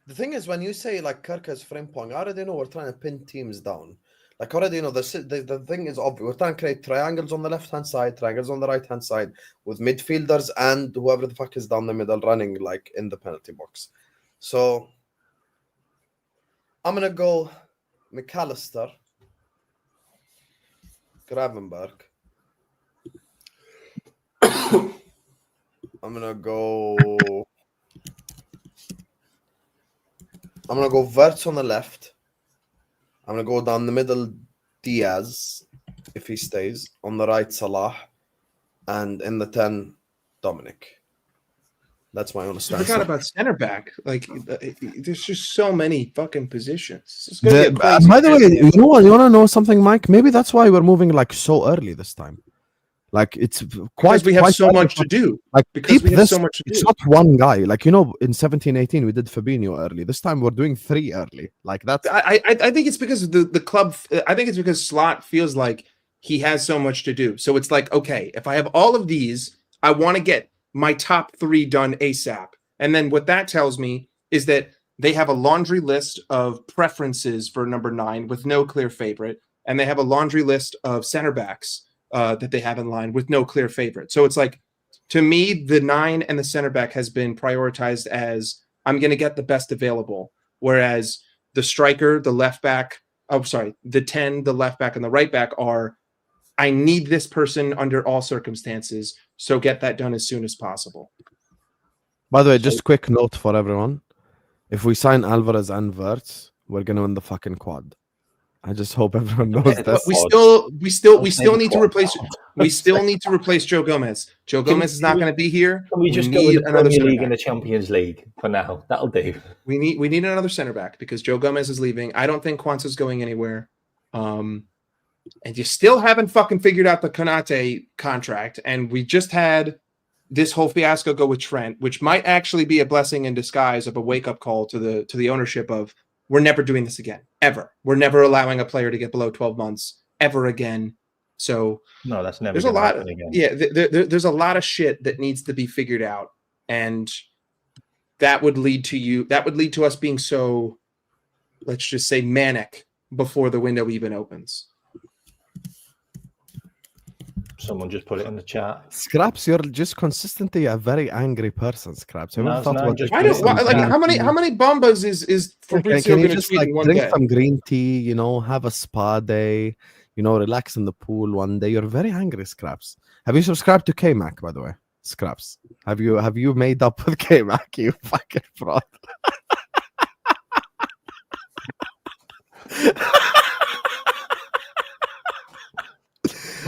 The thing is, when you say like Kerkez, Frimpong, I already know we're trying to pin teams down. Like already know the thing is obvious. We're trying to create triangles on the left-hand side, triangles on the right-hand side with midfielders and whoever the fuck is down the middle running like in the penalty box. So I'm gonna go McAllister, Gravenberch. I'm gonna go Wirtz on the left. I'm gonna go down the middle Diaz if he stays. On the right Salah, and in the 10 Dominic. That's my honest answer. I forgot about center back. Like there's just so many fucking positions. By the way, you know what? You want to know something, Mike? Maybe that's why we're moving like so early this time. Like it's quite. Because we have so much to do. Like because we have so much to do. It's not one guy. Like in 17-18 we did Fabinho early. This time we're doing 3 early. Like that's. I think it's because of the club. I think it's because Slot feels like he has so much to do. So it's like, okay, if I have all of these, I want to get my top 3 done ASAP. And then what that tells me is that they have a laundry list of preferences for number 9 with no clear favorite, and they have a laundry list of center backs that they have in line with no clear favorite. So it's like, to me, the 9 and the center back has been prioritized as I'm going to get the best available. Whereas the striker, the left back, the 10, the left back and the right back are, I need this person under all circumstances. So get that done as soon as possible. By the way, just quick note for everyone. If we sign Alvarez and Wirtz, we're going to win the fucking quad. I just hope everyone knows that. We still need to replace. We still need to replace Joe Gomez. Joe Gomez is not going to be here. Can we just go with the Premier League and the Champions League for now? That'll do. We need another center back because Joe Gomez is leaving. I don't think Kwanzaa's going anywhere. And you still haven't fucking figured out the Konate contract. And we just had this whole fiasco go with Trent, which might actually be a blessing in disguise of a wake-up call to the ownership of, we're never doing this again, ever. We're never allowing a player to get below 12 months ever again. So no, that's never. There's a lot. There's a lot of shit that needs to be figured out, and that would lead to us being so, let's just say, manic before the window even opens. Someone just put it in the chat. Scraps, you're just consistently a very angry person, Scraps. How many bombas is Fabrizio can you going to just tweet in one drink day? some green tea, have a spa day, relax in the pool one day? You're very angry, Scraps. Have you subscribed to Kmack, by the way? Scraps. Have you made up with Kmack, you fucking fraud?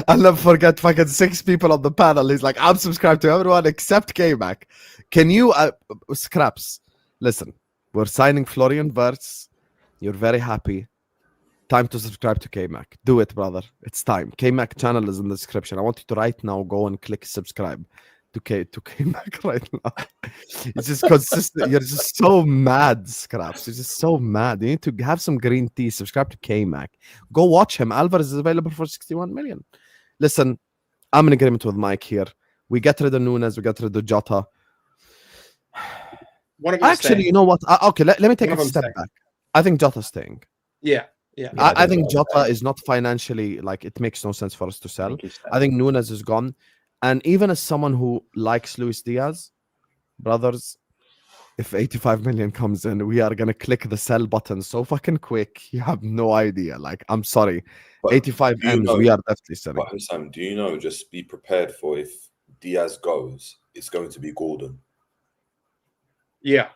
I'll never forget fucking 6 people on the panel. He's like, I'm subscribed to everyone except Kmack. Can you, Scraps, listen, we're signing Florian Wirtz. You're very happy. Time to subscribe to Kmack. Do it, brother. It's time. Kmack channel is in the description. I want you to right now go and click subscribe to Kmack right now. It's just consistent. You're just so mad, Scraps. You're just so mad. You need to have some green tea. Subscribe to Kmack. Go watch him. Alvarez is available for 61 million. Listen, I'm in agreement with Mike here. We get rid of Nunes. We get rid of Jota. Actually, you know what? Okay, let me take a step back. I think Jota's staying. Yeah. I think Jota is not financially, like, it makes no sense for us to sell. I think Nunes is gone. And even as someone who likes Luis Diaz, brothers, if 85 million comes in, we are going to click the sell button so fucking quick. You have no idea. Like, I'm sorry. But 85 M's, we are definitely selling. But Sam, do you know, just be prepared for if Diaz goes, it's going to be Gordon. Yeah,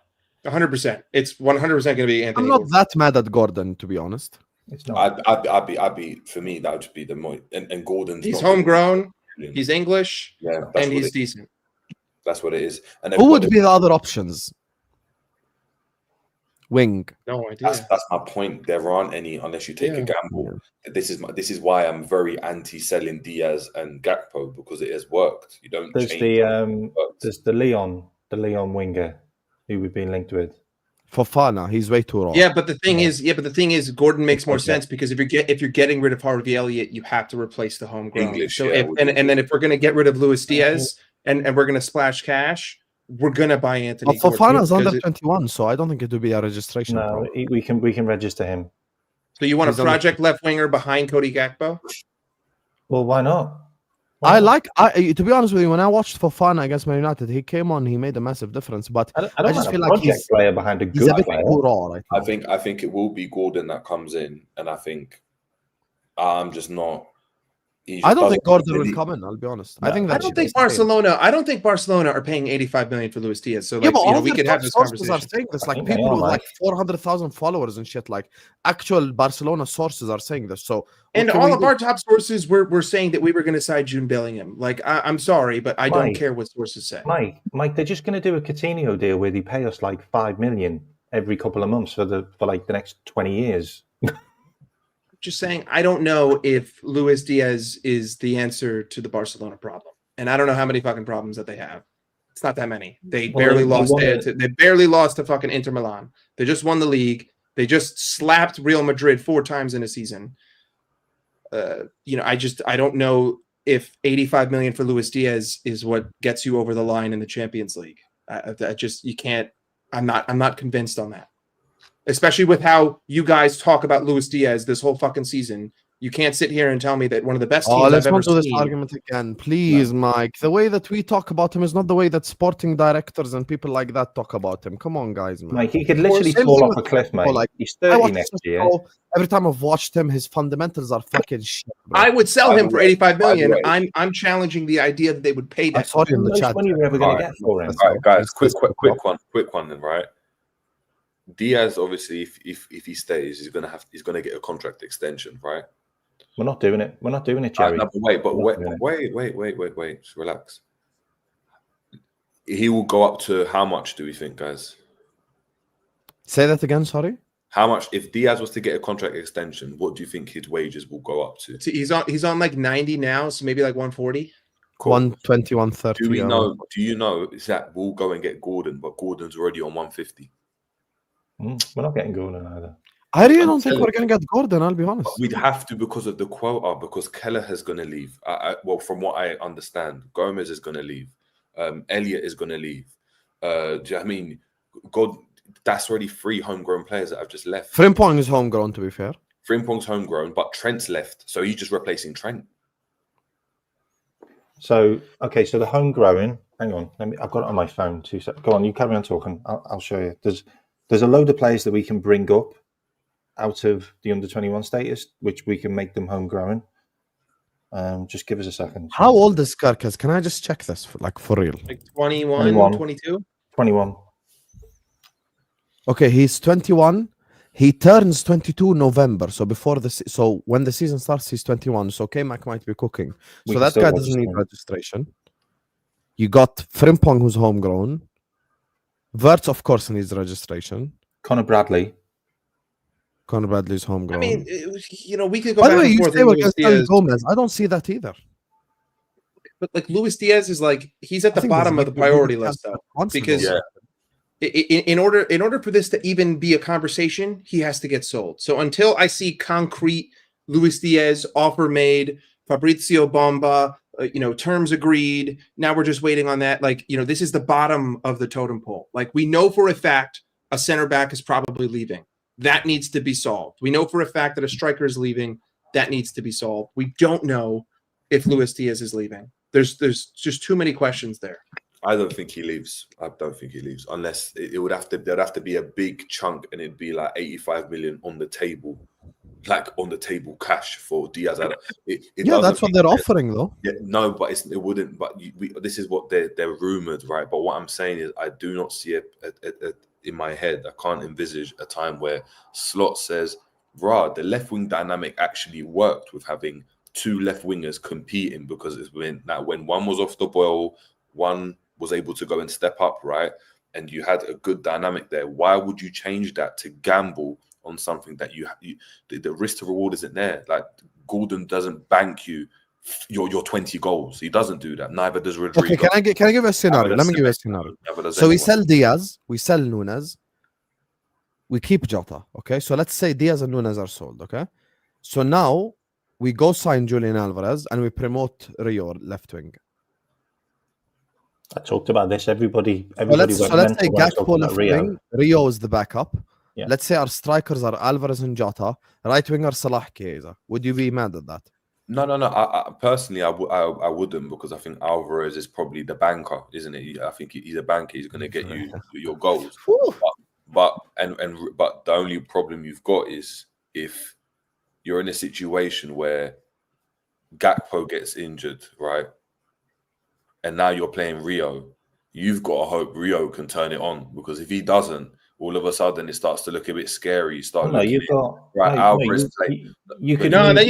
100%. It's 100% going to be Anthony. I'm not that mad at Gordon, to be honest. It's not. I'd be, for me, that would just be the more, and Gordon's He's homegrown. He's English, and he's decent. That's what it is. And who would be the other options? Wing. No idea. That's my point. There aren't any unless you take a gamble. Yeah. This is why I'm very anti-selling Diaz and Gakpo, because it has worked. You don't. There's the Leon winger who we've been linked with. Fofana, he's way too raw. Yeah, but the thing is, Gordon makes more sense because if you're getting rid of Harvey Elliott, you have to replace the homegrown. English, so and then if we're gonna get rid of Luis Diaz and we're gonna splash cash, we're gonna buy Anthony. But Fofana's under 21, so I don't think it would be a registration. No, we can register him. So you want a project left winger behind Cody Gakpo? Well, why not? To be honest with you, when I watched Fofana against Man United, he came on, he made a massive difference. But I just feel like he's player behind a good player. Too raw, I think it will be Gordon that comes in, and I think I'm just not. I don't think Gordon will come in. I'll be honest. No, I don't think Barcelona are paying 85 million for Luis Diaz. So we could have this conversation. Are saying this, like people with like 400,000 followers and shit. Like actual Barcelona sources are saying this. So and all of our top sources were saying that we were going to sign Jude Bellingham. Like I'm sorry, but I don't care what sources say. Mike, they're just going to do a Coutinho deal where they pay us like 5 million every couple of months for like the next 20 years. Just saying, I don't know if Luis Diaz is the answer to the Barcelona problem, and I don't know how many fucking problems that they have. It's not that many. They barely lost. They barely lost to fucking Inter Milan. They just won the league. They just slapped Real Madrid 4 times in a season. I don't know if 85 million for Luis Diaz is what gets you over the line in the Champions League. You can't. I'm not convinced on that. Especially with how you guys talk about Luis Diaz this whole fucking season. You can't sit here and tell me that one of the best teams let's I've ever not do this seen. argument again. Please, Mike. The way that we talk about him is not the way that sporting directors and people like that talk about him. Come on, guys, man. Mike, he could literally fall off a cliff, mate. Like, he's 30 next year. Every time I've watched him, his fundamentals are fucking shit. Bro. I would sell him for 85 million. I'm challenging the idea that they would pay that. I saw you in the chat. Money we're ever going to get for him. All right, guys, quick one then, right? Diaz, obviously, if he stays, he's gonna get a contract extension, right? We're not doing it. We're not doing it, Jerry. No, wait. Just relax. He will go up to how much do we think, guys? Say that again. Sorry. How much? If Diaz was to get a contract extension, what do you think his wages will go up to? So he's on like 90 now, so maybe like 140. Cool. 120, 130. Do you know Zach will go and get Gordon, but Gordon's already on 150. We're not getting Gordon either. I really don't think we're going to get Gordon, I'll be honest. But we'd have to because of the quota, because Keller is going to leave. Well, from what I understand, Gomez is going to leave. Elliott is going to leave. Do you know what I mean? God, that's already 3 homegrown players that have just left. Frimpong is homegrown, to be fair. Frimpong's homegrown, but Trent's left. So he's just replacing Trent. So the homegrown, hang on. I've got it on my phone. 2 seconds. Go on, you carry on talking. I'll show you. There's a load of players that we can bring up out of the under-21 status, which we can make them homegrown. Just give us a second. How old is Karkas? Can I just check this for real? Like 21, 22? 21. Okay, he's 21. He turns 22 November, so before so when the season starts, he's 21. So Kmack might be cooking. So that guy doesn't need registration. You got Frimpong, who's homegrown. Wirtz, of course, needs registration. Connor Bradley's homegrown. I mean, we could go By the back way, and you forth. say with against Luis Diaz, Gomez. I don't see that either. but like Luis Diaz is like he's at the bottom of the priority list though, because in order for this to even be a conversation, he has to get sold. So until I see concrete Luis Diaz offer made, Fabrizio Bomba, terms agreed. Now we're just waiting on that. Like, this is the bottom of the totem pole. Like, we know for a fact a center back is probably leaving. That needs to be solved. We know for a fact that a striker is leaving. That needs to be solved. We don't know if Luis Diaz is leaving. There's just too many questions there. I don't think he leaves. I don't think he leaves unless there'd have to be a big chunk, and it'd be like 85 million on the table. Like on the table cash for Diaz. That's what they're offering, though. Yeah, no, but it wouldn't. But this is what they're rumored, right? But what I'm saying is, I do not see it in my head. I can't envisage a time where Slot says, the left wing dynamic actually worked with having two left wingers competing, because it's when one was off the boil, one was able to go and step up, right? And you had a good dynamic there. Why would you change that to gamble on something that the risk to reward isn't there? Like, Gordon doesn't bank your 20 goals. He doesn't do that. Neither does Rodrigo. Okay, can I give you a scenario? Let me give you a scenario. So we sell Diaz, we sell Nunes, we keep Jota. Okay, so let's say Diaz and Nunes are sold. Okay, so now we go sign Julian Alvarez and we promote Rio left wing. I talked about this. Everybody. So let's say Gakpo left wing, Rio is the backup. Yeah. Let's say our strikers are Alvarez and Jota, right winger Salah Chiesa. Would you be mad at that? No. I personally, I wouldn't, because I think Alvarez is probably the banker, isn't it? I think he's a banker. He's going to get you your goals. But the only problem you've got is if you're in a situation where Gakpo gets injured, right? And now you're playing Rio. You've got to hope Rio can turn it on, because if he doesn't, all of a sudden it starts to look a bit scary. Then you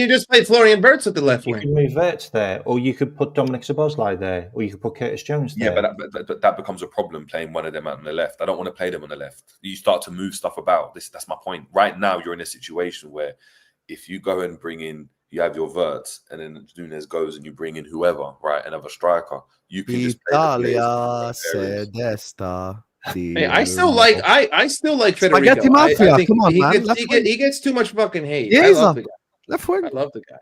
just play Florian Wirtz at the left wing. You can move Wirtz there, or you could put Dominic Szoboszlai there, or you could put Curtis Jones there. Yeah, but that becomes a problem, playing one of them out on the left. I don't want to play them on the left. You start to move stuff about. That's my point. Right now, you're in a situation where if you go and bring in, you have your Wirtz, and then Nunes goes and you bring in whoever, right, another striker. You can just play Hey, I still like Federico. Spaghetti Mafia. I think Come on, man. He gets too much fucking hate. Yeah, I love the guy. Left wing. I love the guy.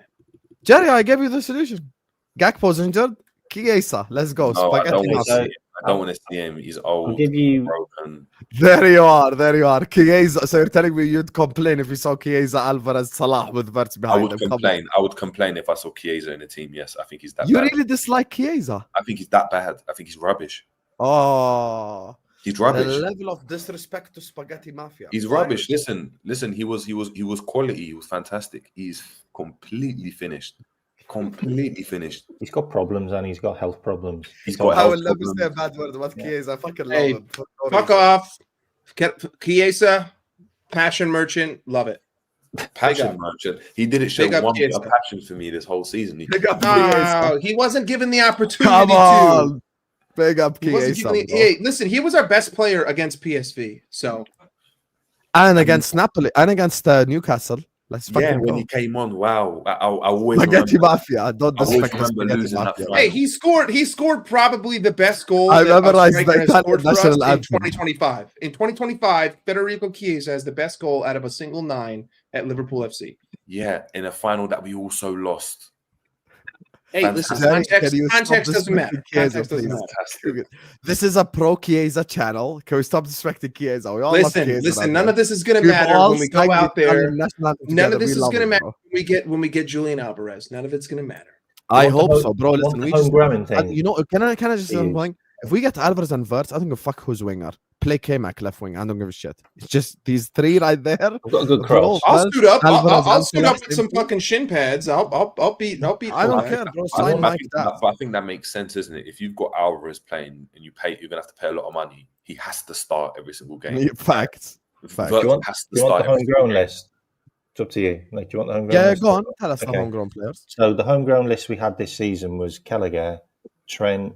Jerry, I gave you the solution. Gakpo's injured. Chiesa. Let's go. No, I Spaghetti Mafia. don't want to see him. He's old. I'll give you. Broken. There you are. Chiesa. So you're telling me you'd complain if you saw Chiesa, Alvarez, Salah with Wirtz behind him? I would complain if I saw Chiesa in the team. Yes, I think he's that bad. You really dislike Chiesa? I think he's that bad. I think he's rubbish. Oh. He's rubbish. The level of disrespect to Spaghetti Mafia. He's rubbish. Listen. He was quality. He was fantastic. He's completely finished. He's got problems, and he's got health problems. I will never say a bad word about Chiesa. I fucking love him. Fuck off. Chiesa, passion merchant, love it. Passion merchant. He didn't show one bit of passion for me this whole season. He wasn't given the opportunity Come on. to. Big up Chiesa. Hey, listen, he was our best player against PSV. So, and against Napoli and against Newcastle. Let's fucking when go. he came on, wow! I always Spaghetti Mafia. Don't disrespect losing that Mafia. fight. hey, he scored probably the best goal. I that memorized a striker the has scored for us national in anthem. 2025. In 2025, Federico Chiesa has the best goal out of a single 9 at Liverpool FC. Yeah, in a final that we also lost. Hey, listen, context doesn't matter. Context doesn't matter. This is a pro Chiesa channel. Can we stop disrespecting Chiesa? We all love Chiesa. Listen. None of this is going to matter when we go out there. None of this is going to matter when we get Julian Alvarez. None of it's going to matter. I hope so, bro. Listen, we just, thing. can I just say something? If we get Alvarez and Wirtz, I don't give a fuck who's winger. Play Kmack left wing. I don't give a shit. It's just these three right there. I've got a good cross. I'll suit up. I'll suit up with some fucking shin pads. I'll beat. I don't care, bro. I think that makes sense, isn't it? If you've got Alvarez playing and you're gonna have to pay a lot of money. He has to start every single game. Facts. Fact. Do you want, has to do you want the start homegrown list? It's up to you. Like, do you want the homegrown Yeah, list? go on. Tell us the Okay. homegrown players. So the homegrown list we had this season was Gallagher, Trent,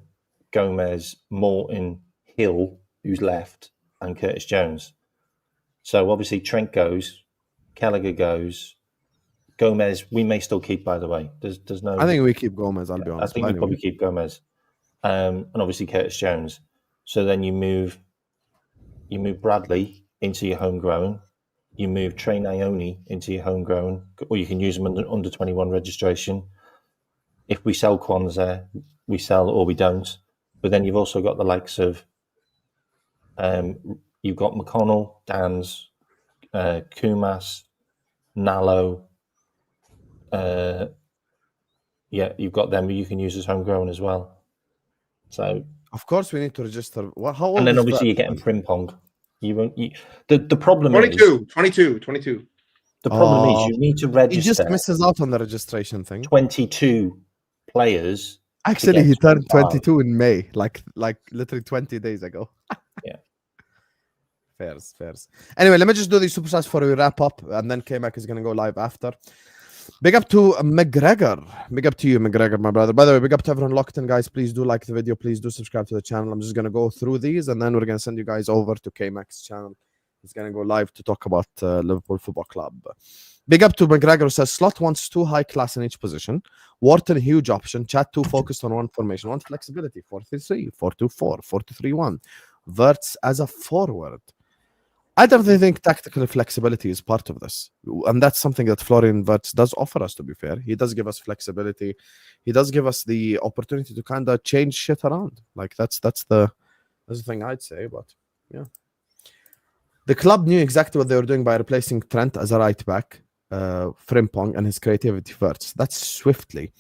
Gomez, Morton, Hill, who's left, and Curtis Jones. So obviously Trent goes, Gallagher goes, Gomez we may still keep, by the way. There's no. I think we keep Gomez, I'll be honest. I think we probably keep Gomez. And obviously Curtis Jones. So then you move Bradley into your homegrown. You move Trey Naoni into your homegrown, or you can use them under 21 registration. If we sell Kwanzaa, we sell or we don't. But then you've also got the likes of, you've got McConnell, Dans, Kumas, Nallo. Yeah, you've got them you can use as homegrown as well. So of course we need to register. Well, how old and then is obviously that? you're getting Frimpong. You won't. The problem 22, is 22. the problem is you need to He register just misses out on the registration thing. 22 players. Actually, he get turned 25. 22 in May, like literally 20 days ago. Yeah. Fairs. Anyway, let me just do these super chats before we wrap up, and then Kmack is going to go live after. Big up to McGregor. Big up to you, McGregor, my brother. By the way, big up to everyone locked in, guys. Please do like the video. Please do subscribe to the channel. I'm just going to go through these, and then we're going to send you guys over to Kmack's channel. He's going to go live to talk about Liverpool Football Club. Big up to McGregor, who says, Slot wants 2 high class in each position. Wharton, huge option. Chat 2 focused on 1 formation. 1 flexibility. 4-3-3, 4-2-4, 4-2-3-1. Wirtz as a forward. I definitely think tactical flexibility is part of this. And that's something that Florian Wirtz does offer us, to be fair. He does give us flexibility. He does give us the opportunity to kind of change shit around. Like, that's the thing I'd say. But, yeah. The club knew exactly what they were doing by replacing Trent as a right back, Frimpong, and his creativity Wirtz. That's swiftly.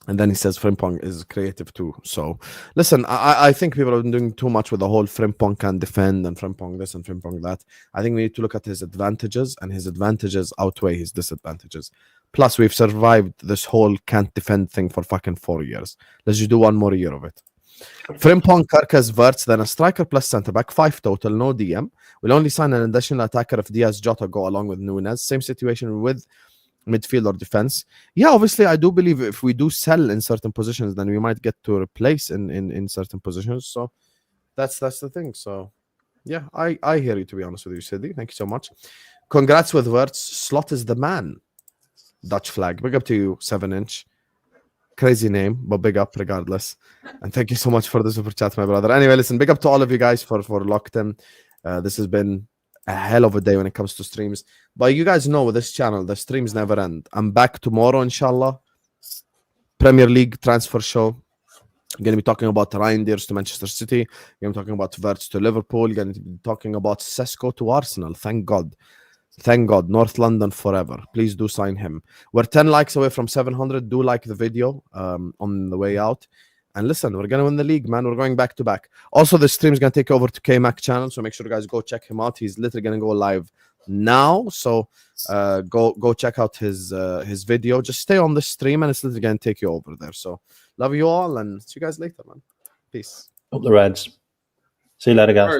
And then he says Frimpong is creative too. So, listen, I think people have been doing too much with the whole Frimpong can defend and Frimpong this and Frimpong that. I think we need to look at his advantages, and his advantages outweigh his disadvantages. Plus, we've survived this whole can't defend thing for fucking 4 years. Let's just do 1 more year of it. Frimpong, Karkas, Wirtz, then a striker plus centre-back, 5 total, no DM. We'll only sign an additional attacker if Diaz, Jota go along with Nunez. Same situation with midfield or defense. Yeah, obviously, I do believe if we do sell in certain positions, then we might get to replace in certain positions. So that's the thing. So yeah, I hear you, to be honest with you, Sidney. Thank you so much. Congrats with Wirtz. Slot is the man. Dutch flag. Big up to you, 7-inch. Crazy name, but big up regardless. And thank you so much for the super chat, my brother. Anyway, listen, big up to all of you guys for locked in. This has been a hell of a day when it comes to streams. But you guys know with this channel, the streams never end. I'm back tomorrow, inshallah. Premier League transfer show. I'm going to be talking about Reinders to Manchester City. I'm going to be talking about Wirtz to Liverpool. Going to be talking about Sesko to Arsenal. Thank God. Thank God. North London forever. Please do sign him. We're 10 likes away from 700. Do like the video on the way out. And listen, we're going to win the league, man. We're going back to back. Also, the stream is going to take over to Kmack channel. So make sure you guys go check him out. He's literally going to go live now. So go check out his video. Just stay on the stream and it's literally going to take you over there. So love you all and see you guys later, man. Peace. Up the Reds. See you later, guys.